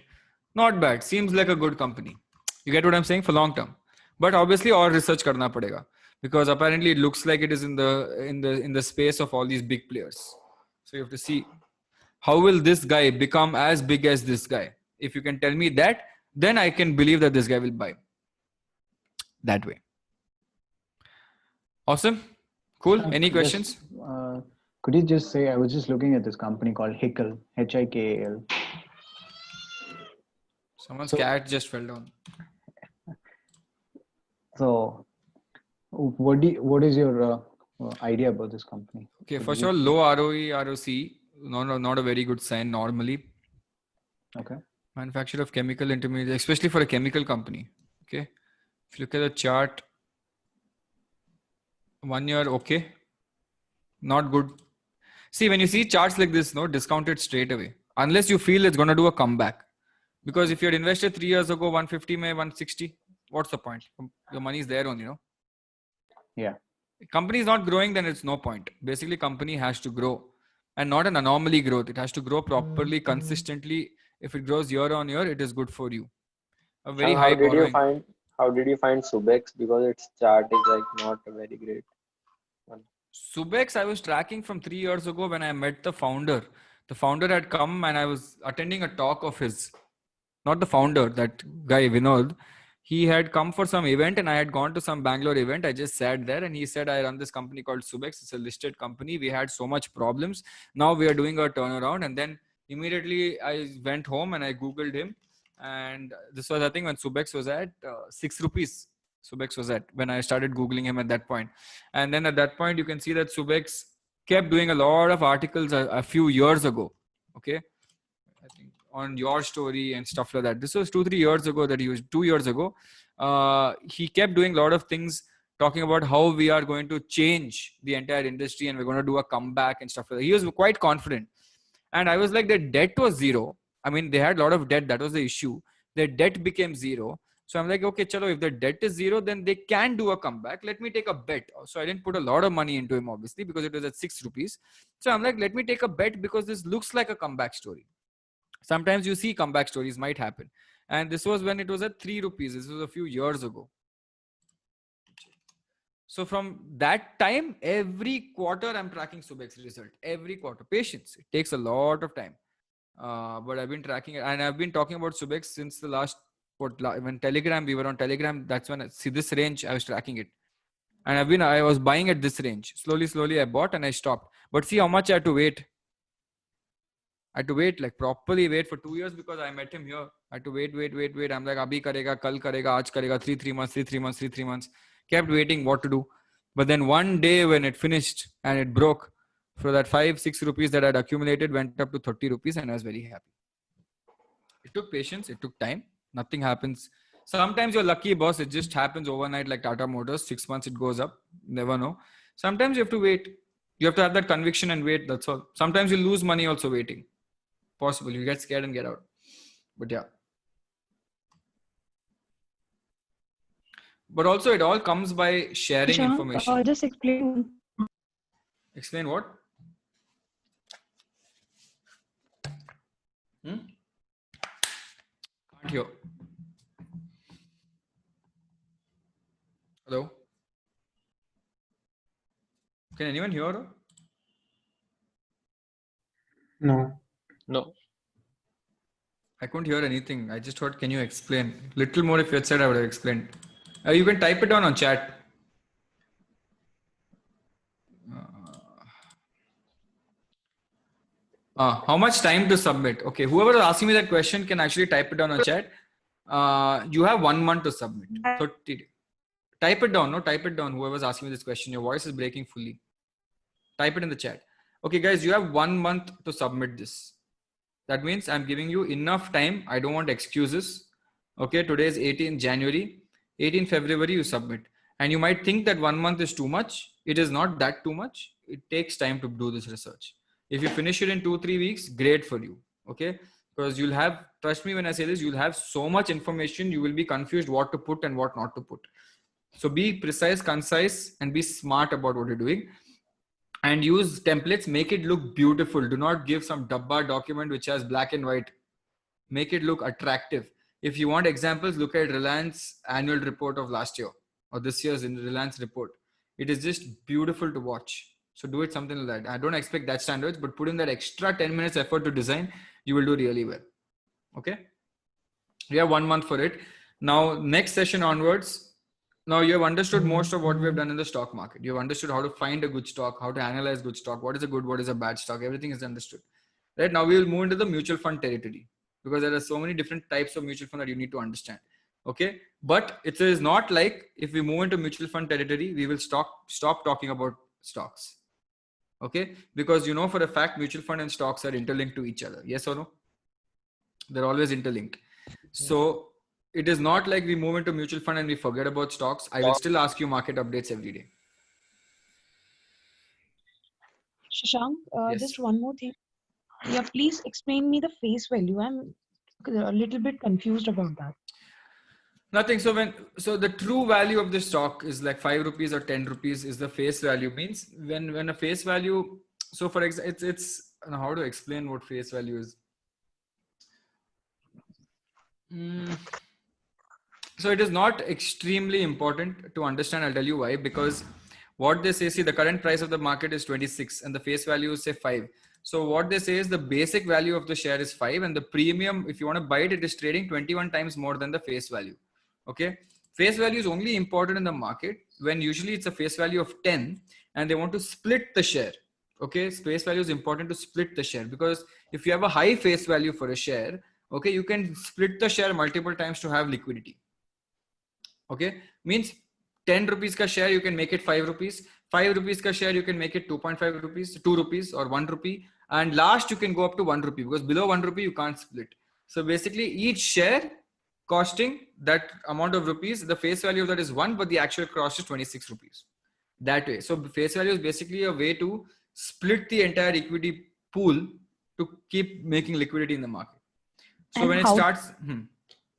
Speaker 1: Not bad. Seems like a good company. You get what I'm saying? For long term. But obviously और research करना पड़ेगा. Because apparently it looks like it is in the space of all these big players. So you have to see how will this guy become as big as this guy. If you can tell me that, then I can believe that this guy will buy. That way. Awesome. Cool. Any questions?
Speaker 11: Could you just say, I was just looking at this company called Hikal, HIKAL.
Speaker 1: Someone's cat just fell down.
Speaker 11: So what is your idea about this company?
Speaker 1: Okay, first of all, low ROE, ROC, not a very good sign normally.
Speaker 11: Okay.
Speaker 1: Manufacture of chemical intermediates, especially for a chemical company. Okay. If you look at the chart, 1 year, okay. Not good. See, when you see charts like this, no, discount it straight away. Unless you feel it's going to do a comeback. Because if you had invested 3 years ago, 150, 160, what's the point? Your money is there only,
Speaker 11: Yeah.
Speaker 1: Company is not growing, then it's no point. Basically, company has to grow. And not an anomaly growth. It has to grow properly, consistently. If it grows year on year, it is good for you. A very high borrowing.
Speaker 4: How did you find Subex? Because its chart is like not a very great one.
Speaker 1: Subex, I was tracking from 3 years ago when I met the founder. The founder had come and I was attending a talk of his. Not the founder, that guy Vinod. He had come for some event and I had gone to some Bangalore event. I just sat there and he said, I run this company called Subex. It's a listed company. We had so much problems. Now we are doing a turnaround. And then immediately I went home and I Googled him. And this was, I think, when Subex was at 6 rupees. Subex was at when I started Googling him at that point. And then at that point, you can see that Subex kept doing a lot of articles a few years ago. Okay. I think on your story and stuff like that. This was 2-3 years ago that he was 2 years ago. He kept doing a lot of things talking about how we are going to change the entire industry and we're going to do a comeback and stuff like that. He was quite confident. And I was like, the debt was zero. I mean, they had a lot of debt. That was the issue. Their debt became zero. So I'm like, okay, chalo, if the debt is zero, then they can do a comeback. Let me take a bet. So I didn't put a lot of money into him, obviously, because it was at 6 rupees. So I'm like, let me take a bet because this looks like a comeback story. Sometimes you see comeback stories might happen. And this was when it was at 3 rupees. This was a few years ago. So from that time, every quarter I'm tracking Subex result. Every quarter. Patience. It takes a lot of time. But I've been tracking it, and I've been talking about Subex since the last, when Telegram, we were on Telegram. That's when I see this range, I was tracking it. And I was buying at this range. Slowly I bought and I stopped. But see how much I had to wait. I had to wait, like properly wait for 2 years, because I met him here. I had to wait. I'm like, abhi karega, kal karega, aaj karega, 3 months. Kept waiting what to do. But then one day when it finished and it broke, for that 5-6 rupees that I'd accumulated went up to 30 rupees, and I was very happy. It took patience. It took time. Nothing happens. Sometimes you're lucky, boss. It just happens overnight, like Tata Motors. 6 months it goes up. Never know. Sometimes you have to wait. You have to have that conviction and wait. That's all. Sometimes you lose money also waiting. Possible. You get scared and get out. But yeah. But also it all comes by sharing information.
Speaker 5: Just explain.
Speaker 1: Explain what? Can't hear. Hello? Can anyone hear her?
Speaker 9: No.
Speaker 1: I couldn't hear anything. I just heard, can you explain? Little more if you had said, I would have explained. You can type it down on chat. How much time to submit? Okay, whoever is asking me that question can actually type it down on chat. You have 1 month to submit. 30. Type it down. No, type it down. Whoever's asking me this question, your voice is breaking fully. Type it in the chat. Okay, guys, you have 1 month to submit this. That means I'm giving you enough time. I don't want excuses. Okay, today is 18 January. 18 February, you submit. And you might think that 1 month is too much. It is not that too much. It takes time to do this research. If you finish it in 2-3 weeks, great for you. Okay, because you'll have, trust me when I say this, you'll have so much information, you will be confused what to put and what not to put. So be precise, concise, and be smart about what you're doing. And use templates, make it look beautiful. Do not give some dabba document which has black and white. Make it look attractive. If you want examples, look at Reliance annual report of last year or this year's in Reliance report. It is just beautiful to watch. So do it something like that. I don't expect that standards, but put in that extra 10 minutes effort to design, you will do really well. Okay. We have 1 month for it. Now, next session onwards, now you have understood most of what we have done in the stock market. You have understood how to find a good stock, how to analyze good stock, what is a good, what is a bad stock. Everything is understood. Right now, we will move into the mutual fund territory because there are so many different types of mutual fund that you need to understand. Okay. But it is not like if we move into mutual fund territory, we will stop talking about stocks. Okay. Because you know for a fact, mutual fund and stocks are interlinked to each other. Yes or no? They're always interlinked. So it is not like we move into mutual fund and we forget about stocks. I will still ask you market updates every day.
Speaker 5: Shashank,
Speaker 1: Yes.
Speaker 5: just one more thing. Yeah, please explain me the face value. I'm a little bit confused about that.
Speaker 1: Nothing. So the true value of the stock is like 5 rupees or 10 rupees is the face value. Means when a face value. So for example, it's how to explain what face value is. So it is not extremely important to understand. I'll tell you why. Because what they say, see the current price of the market is 26 and the face value is say 5. So what they say is the basic value of the share is 5 and the premium, if you want to buy it, it is trading 21 times more than the face value. Okay. Face value is only important in the market when usually it's a face value of 10 and they want to split the share. Okay. Face value is important to split the share because if you have a high face value for a share, okay, you can split the share multiple times to have liquidity. Okay. Means 10 rupees ka share, you can make it 5 rupees. 5 rupees ka share, you can make it 2.5 rupees, 2 rupees or 1 rupee. And last you can go up to 1 rupee because below 1 rupee, you can't split. So basically each share costing that amount of rupees, the face value of that is 1, but the actual cost is 26 rupees. That way. So face value is basically a way to split the entire equity pool to keep making liquidity in the market. So
Speaker 5: And
Speaker 1: when it
Speaker 5: how-
Speaker 1: starts,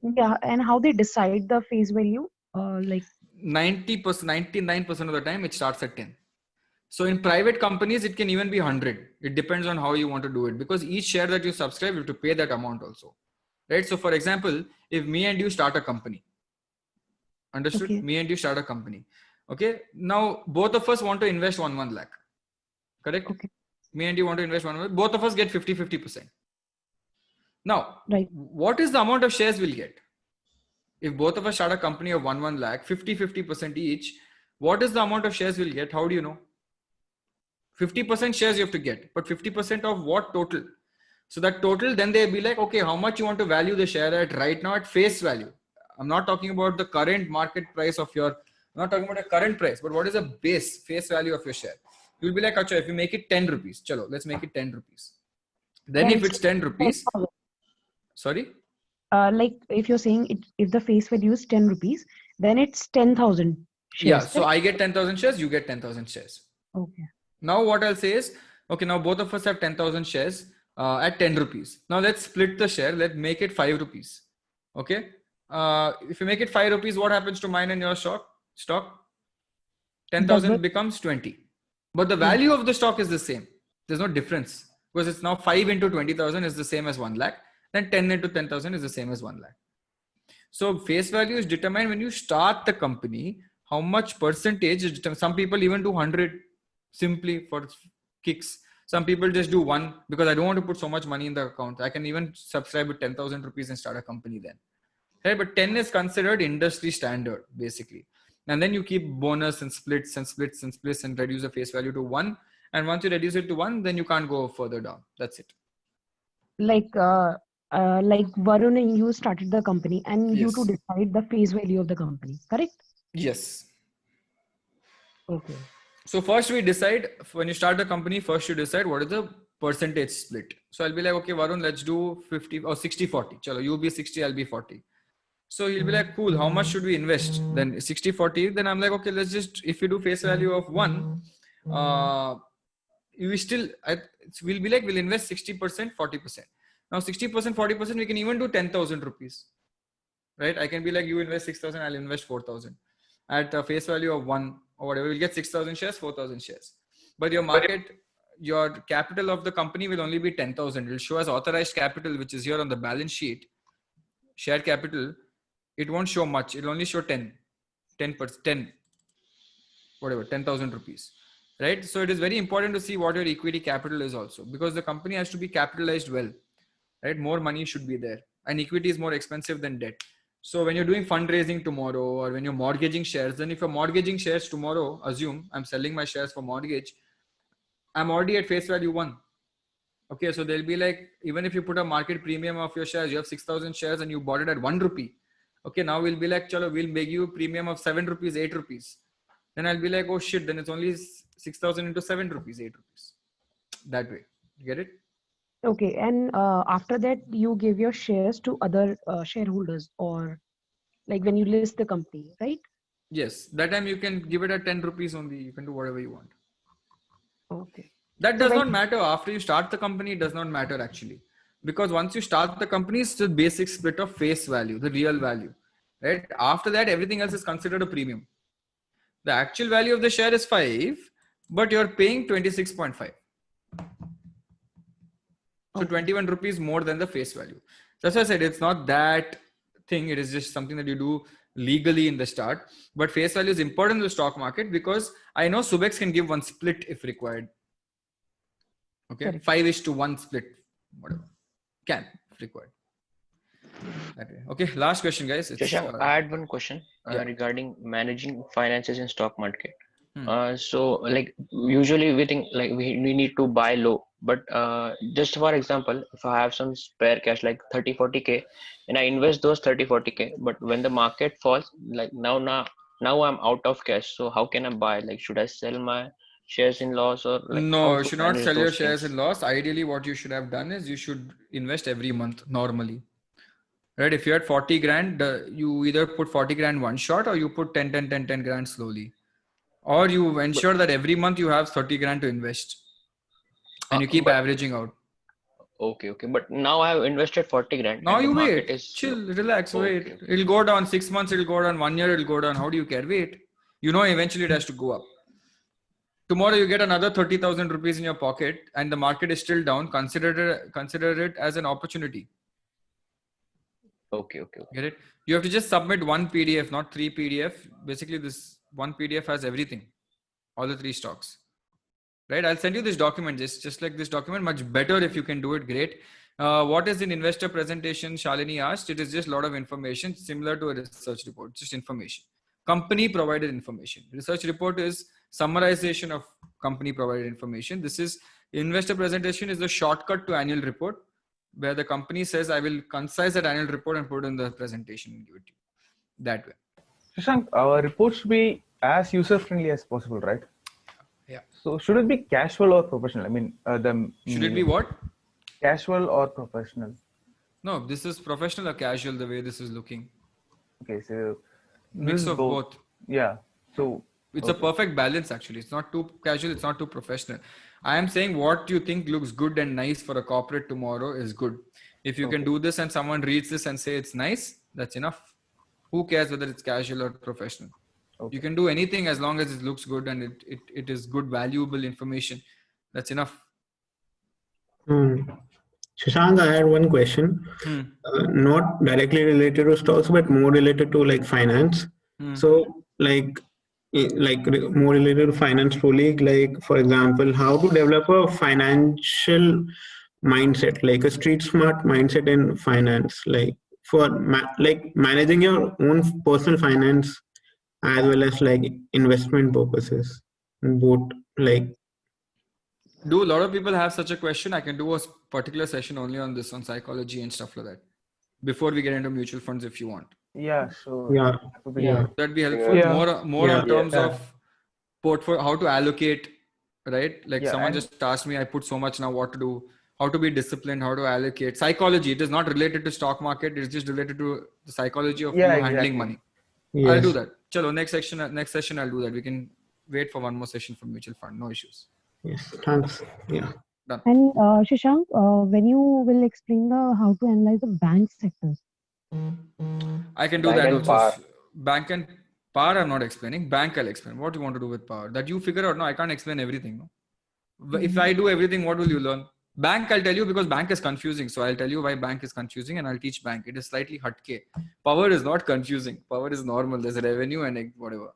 Speaker 5: Yeah, and how they decide the face value? Like
Speaker 1: 90%, 99% of the time it starts at 10. So in private companies, it can even be 100. It depends on how you want to do it, because each share that you subscribe, you have to pay that amount also, right? So for example, if me and you start a company, understood?
Speaker 5: Okay.
Speaker 1: Me and you start a company. Okay. Now both of us want to invest 1 lakh. Correct?
Speaker 5: Okay.
Speaker 1: Me and you want to invest 1 lakh. Both of us get 50-50%. Now,
Speaker 5: Right.
Speaker 1: what is the amount of shares we'll get? If both of us start a company of 1 lakh, 50-50% each, what is the amount of shares we'll get? How do you know? 50% shares you have to get, but 50% of what total? So that total, then they'll be like, okay, how much you want to value the share at right now at face value? I'm not talking about the current market price of your, I'm not talking about a current price, but what is the base face value of your share? You'll be like, acha, if you make it 10 rupees, chalo, let's make it 10 rupees. Then if it's 10 rupees,
Speaker 5: 10,000.
Speaker 1: sorry?
Speaker 5: Like if you're saying it, if the face value is 10 rupees, then it's 10,000 shares.
Speaker 1: Yeah, so I get 10,000 shares, you get 10,000 shares.
Speaker 5: Okay.
Speaker 1: Now what I'll say is, okay, now both of us have 10,000 shares at 10 rupees. Now let's split the share. Let's make it 5 rupees. Okay. If you make it 5 rupees, what happens to mine and your stock? 10,000 becomes 20. But the value of the stock is the same. There's no difference, because it's now 5 into 20,000 is the same as 1 lakh. Then 10 into 10,000 is the same as 1 lakh. So face value is determined when you start the company. How much percentage is determined. Some people even do 100 simply for kicks. Some people just do 1 because I don't want to put so much money in the account. I can even subscribe with 10,000 rupees and start a company then. Right? But 10 is considered industry standard basically. And then you keep bonus and splits and splits and splits and reduce the face value to 1. And once you reduce it to 1, then you can't go further down. That's it.
Speaker 5: Like Varun and you started the company and you to decide the face value of the company, correct?
Speaker 1: Yes.
Speaker 5: Okay.
Speaker 1: So first we decide, when you start the company, first you decide what is the percentage split. So I'll be like, okay, Varun, let's do 50 or 60-40. Chalo, you be 60, I'll be 40. So he'll be like, cool, how much should we invest? Then 60-40. Then I'm like, okay, let's just, if you do face value of 1, we'll be like, we'll invest 60%, 40%. Now 60%, 40%, we can even do 10,000 rupees, right? I can be like, you invest 6,000, I'll invest 4,000 at a face value of 1 or whatever. We'll get 6,000 shares, 4,000 shares. But your your capital of the company will only be 10,000. It'll show as authorized capital, which is here on the balance sheet. Share capital, it won't show much. It'll only show 10, whatever, 10,000 rupees, right? So it is very important to see what your equity capital is also, because the company has to be capitalized well, right? More money should be there, and equity is more expensive than debt. So when you're doing fundraising tomorrow, or when you're mortgaging shares, then if you're mortgaging shares tomorrow, assume I'm selling my shares for mortgage, I'm already at face value 1. Okay, so they'll be like, even if you put a market premium of your shares, you have 6,000 shares and you bought it at 1 rupee. Okay, now we'll be like, chalo, we'll make you a premium of 7 rupees, 8 rupees. Then I'll be like, oh shit, then it's only 6,000 into 7 rupees, 8 rupees. That way. You get it?
Speaker 5: Okay, and after that, you give your shares to other shareholders, or like when you list the company, right?
Speaker 1: Yes, that time you can give it at 10 rupees only. You can do whatever you want.
Speaker 5: Okay.
Speaker 1: That does not matter. After you start the company, it does not matter actually. Because once you start the company, it's the basic split of face value, the real value, right? After that, everything else is considered a premium. The actual value of the share is 5, but you're paying 26.5. So 21 rupees more than the face value. That's why I said it's not that thing. It is just something that you do legally in the start. But face value is important in the stock market, because I know Subex can give 1 split if required. Okay, 5:1 split, whatever. Can if required. Okay, last question, guys.
Speaker 12: Shashank, I had one question regarding managing finances in stock market. So like usually we think like we need to buy low, but just for example, if I have some spare cash like 30-40k and I invest those 30-40k, but when the market falls, like now I'm out of cash, so how can I buy? Like, should I sell my shares in loss, or like
Speaker 1: no, you should not sell your shares in loss. Ideally what you should have done is you should invest every month normally, right? If you had 40 grand, you either put 40 grand one shot, or you put 10 grand slowly, or you ensure that every month you have 30 grand to invest and you keep averaging out.
Speaker 12: Okay, but now I have invested 40 grand.
Speaker 1: Now you wait, chill, relax, wait. It'll go down 6 months, it'll go down 1 year, it'll go down. How do you care? Wait. You know, eventually it has to go up. tomorrow you get another 30,000 rupees in your pocket and the market is still down, consider it as an opportunity.
Speaker 12: Okay.
Speaker 1: Get it? You have to just submit one PDF, not 3 PDF. Basically, this one PDF has everything, all the 3 stocks. Right? I'll send you this document, just like this document, much better if you can do it. Great. What is an investor presentation? Shalini asked. It is just a lot of information similar to a research report, just information. Company provided information. Research report is summarization of company provided information. This is investor presentation is the shortcut to annual report, where the company says, I will concise that annual report and put it in the presentation and give it to you. That way.
Speaker 6: Shashank, our report should be as user-friendly as possible, right?
Speaker 1: Yeah.
Speaker 6: So should it be casual or professional? I mean,
Speaker 1: should it be what?
Speaker 6: Casual or professional?
Speaker 1: No, this is professional or casual, the way this is looking.
Speaker 6: Okay, so
Speaker 1: mix of both.
Speaker 6: Yeah. So
Speaker 1: it's a perfect balance, actually. It's not too casual, it's not too professional. I am saying what you think looks good and nice for a corporate tomorrow is good. If you can do this and someone reads this and say it's nice, that's enough. Who cares whether it's casual or professional? You can do anything as long as it looks good and it is good, valuable information. That's enough.
Speaker 13: Shashank, I had one question, not directly related to stocks, but more related to like finance. So like more related to finance truly, like for example, how to develop a financial mindset, like a street smart mindset in finance, like for managing your own personal finance as well as like investment purposes, both like.
Speaker 1: Do a lot of people have such a question? I can do a particular session only on this, on psychology and stuff like that, before we get into mutual funds if you want.
Speaker 6: Yeah, sure.
Speaker 13: Yeah.
Speaker 1: That'd be helpful. More in terms of portfolio, how to allocate, right? Like someone just asked me, I put so much now, what to do, how to be disciplined, how to allocate. Psychology, it is not related to stock market. It's just related to the psychology of handling money.
Speaker 13: Yes.
Speaker 1: I'll do that. Chalo, next session I'll do that. We can wait for one more session for mutual fund. No issues.
Speaker 13: Yes, thanks. Yeah.
Speaker 1: Done.
Speaker 14: And Shashank, when you will explain how to analyze the bank sectors?
Speaker 1: I can do that also. Bank and power I'm not explaining. Bank I'll explain. What do you want to do with power? That you figure out. No, I can't explain everything. No? If I do everything, what will you learn? Bank I'll tell you because bank is confusing. So I'll tell you why bank is confusing and I'll teach bank. It is slightly hatke. Power is not confusing. Power is normal. There's a revenue and whatever.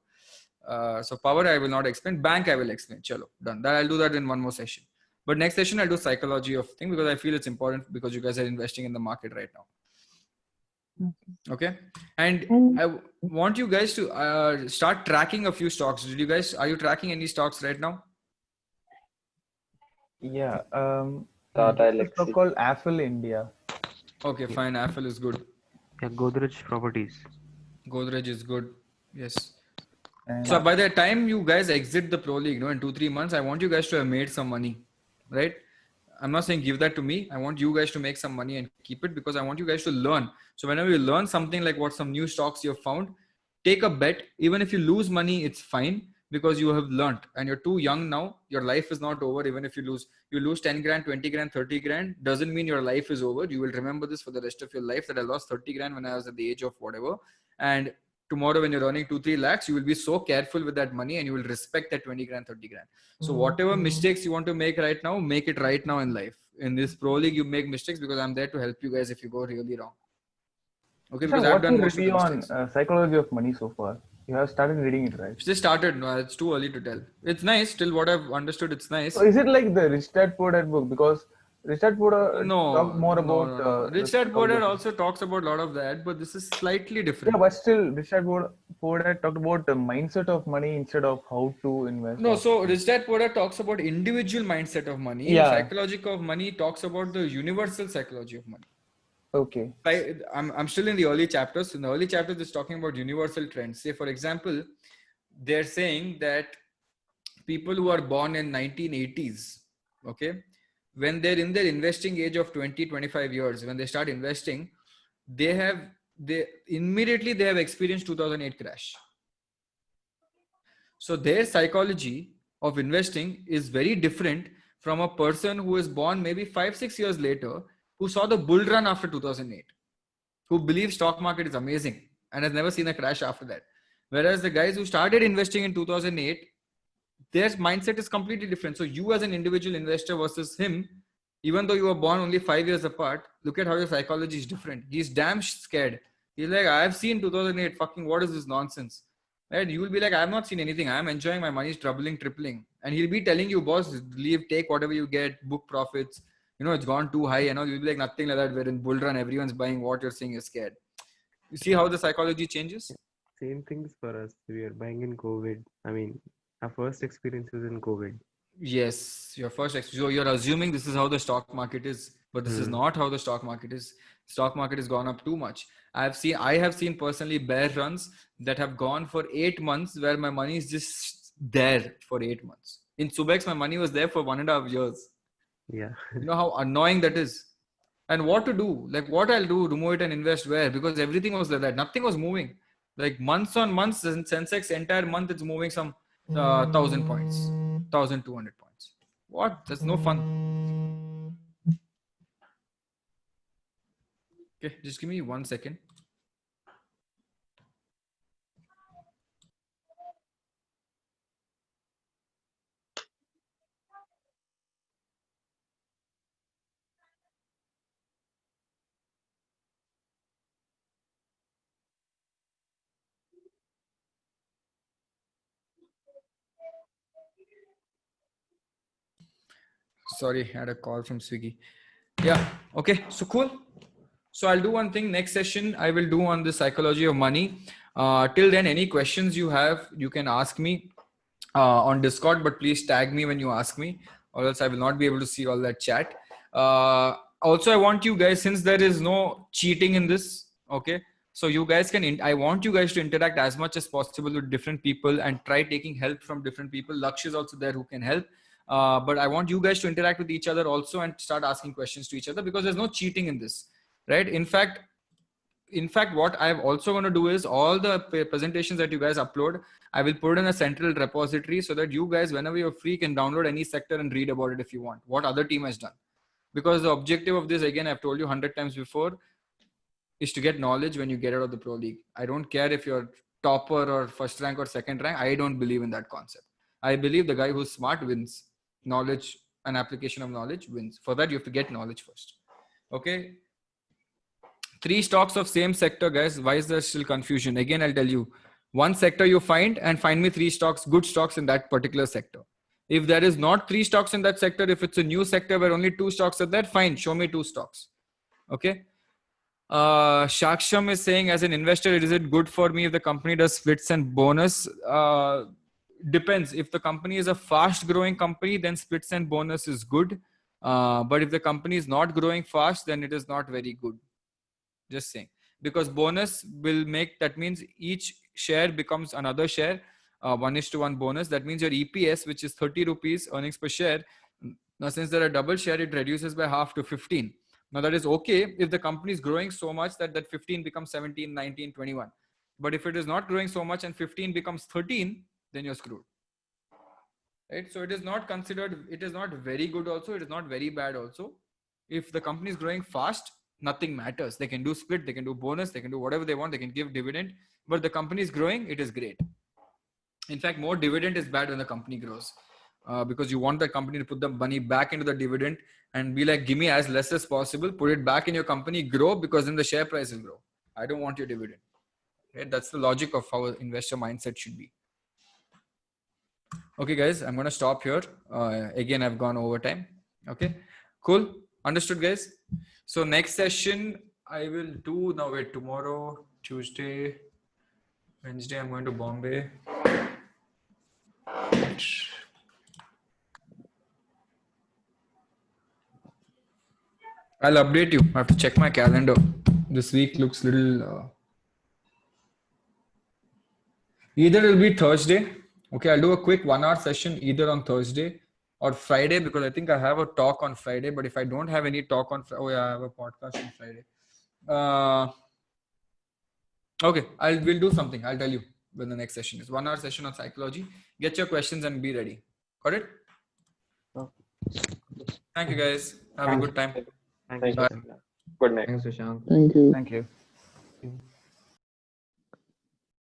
Speaker 1: So power I will not explain. Bank I will explain. Chalo, done. That I'll do that in one more session. But next session I'll do psychology of thing because I feel it's important because you guys are investing in the market right now. Okay. And I want you guys to start tracking a few stocks. Are you tracking any stocks right now?
Speaker 6: Yeah. It's called Affle India.
Speaker 1: Okay, fine. Affle is good.
Speaker 2: Yeah, Godrej Properties.
Speaker 1: Godrej is good. Yes. So by the time you guys exit the Pro League, in 2-3 months, I want you guys to have made some money, right? I'm not saying give that to me. I want you guys to make some money and keep it because I want you guys to learn. So whenever you learn something like what some new stocks you've found, take a bet. Even if you lose money, it's fine because you have learned and you're too young now. Your life is not over. Even if you lose 10 grand, 20 grand, 30 grand, doesn't mean your life is over. You will remember this for the rest of your life that I lost 30 grand when I was at the age of whatever. And tomorrow when you're earning 2-3 lakhs, you will be so careful with that money and you will respect that 20 grand, 30 grand. So whatever mistakes you want to make right now, make it right now in life. In this Pro League, you make mistakes because I'm there to help you guys if you go really wrong. Okay, because I've done most of the mistakes.
Speaker 6: On psychology of money so far? You have started reading it, right?
Speaker 1: It's just started. No, it's too early to tell. It's nice. Till what I've understood, it's nice.
Speaker 6: So is it like the Rich Dad Poor Dad book? Because Rich Dad Poor Dad talk more about...
Speaker 1: No. Rich Dad Poor Dad also talks about a lot of that, but this is slightly different.
Speaker 6: Yeah, but still, Rich Dad Poor Dad talked about the mindset of money instead of how to invest.
Speaker 1: No, so Rich Dad Poor Dad talks about individual mindset of money.
Speaker 6: Yeah.
Speaker 1: Psychology of money talks about the universal psychology of money.
Speaker 6: Okay.
Speaker 1: I'm still in the early chapters. In the early chapters, it's talking about universal trends. Say, for example, they're saying that people who are born in 1980s, okay, when they're in their investing age of 20-25 years, when they start investing, they immediately have experienced 2008 crash. So their psychology of investing is very different from a person who is born maybe 5-6 years later, who saw the bull run after 2008, who believes stock market is amazing and has never seen a crash after that. Whereas the guys who started investing in 2008, their mindset is completely different. So you as an individual investor versus him, even though you were born only 5 years apart, look at how your psychology is different. He's damn scared. He's like, I've seen 2008, fucking what is this nonsense? Right? You will be like, I have not seen anything. I am enjoying my money is doubling, tripling. And he'll be telling you, boss, leave, take whatever you get, book profits. You know, it's gone too high. You know, you'll be like, nothing like that. We're in bull run. Everyone's buying what you're saying. You're scared. You see how the psychology changes?
Speaker 2: Same things for us. We are buying in COVID. I mean, our first experience was in COVID.
Speaker 1: Yes, your first. So you're assuming this is how the stock market is, but this is not how the stock market is. Stock market has gone up too much. I have seen personally bear runs that have gone for 8 months where my money is just there for 8 months. In Subex, my money was there for 1.5 years.
Speaker 2: Yeah.
Speaker 1: You know how annoying that is. And what to do? Like what I'll do, remove it and invest where? Because everything was like that. Nothing was moving. Like months on months, Sensex entire month it's moving some 1,000 points, 1,200 points. What? That's no fun. Okay, just give me 1 second. Sorry, I had a call from Swiggy. Yeah. Okay. So cool. So I'll do one thing. Next session I will do on the psychology of money. Till then, any questions you have, you can ask me on Discord. But please tag me when you ask me, or else I will not be able to see all that chat. Also, I want you guys, since there is no cheating in this, okay? So you guys can. I want you guys to interact as much as possible with different people and try taking help from different people. Laksh is also there who can help. But I want you guys to interact with each other also and start asking questions to each other, because there's no cheating in this, right? In fact, what I'm also going to do is all the presentations that you guys upload, I will put in a central repository so that you guys, whenever you're free, can download any sector and read about it if you want, what other team has done. Because the objective of this, again, I've told you 100 times before, is to get knowledge when you get out of the pro league. I don't care if you're topper or first rank or second rank. I don't believe in that concept. I believe the guy who's smart wins. Knowledge and application of knowledge wins. For that, you have to get knowledge first. Okay. 3 stocks of same sector, guys. Why is there still confusion? Again, I'll tell you. One sector you find and find me 3 stocks, good stocks in that particular sector. If there is not 3 stocks in that sector, if it's a new sector where only 2 stocks are there, fine. Show me 2 stocks. Okay. Shaksham is saying, as an investor, is it good for me if the company does splits and bonus? Depends. If the company is a fast growing company, then splits and bonus is good. But if the company is not growing fast, then it is not very good. Just saying, because bonus will make, that means each share becomes another share, 1:1 bonus. That means your EPS, which is 30 rupees earnings per share. Now, since there are double share, it reduces by half to 15. Now that is okay if the company is growing so much that 15 becomes 17, 19, 21. But if it is not growing so much and 15 becomes 13, then you're screwed. Right? So it is not considered, it is not very good also. It is not very bad also. If the company is growing fast, nothing matters. They can do split, they can do bonus, they can do whatever they want, they can give dividend. But the company is growing, it is great. In fact, more dividend is bad when the company grows. Because you want the company to put the money back into the dividend and be like, give me as less as possible, put it back in your company, grow, because then the share price will grow. I don't want your dividend. Right? That's the logic of how an investor mindset should be. Okay, guys, I'm going to stop here. Again, I've gone over time. Okay, cool. Understood, guys? So next session, I will do, now wait, tomorrow, Tuesday, Wednesday, I'm going to Bombay. I'll update you. I have to check my calendar. This week looks little... Either it will be Thursday. Okay, I'll do a quick 1-hour session either on Thursday or Friday, because I think I have a talk on Friday. But if I don't have any talk on Friday, oh yeah, I have a podcast on Friday. Okay, we'll do something. I'll tell you when the next session is. 1-hour session on psychology. Get your questions and be ready. Got it? Thank you, guys. Have a good time.
Speaker 2: Thank you.
Speaker 4: Good night.
Speaker 7: Thanks, Shashank.
Speaker 11: Thank you.
Speaker 6: Thank you.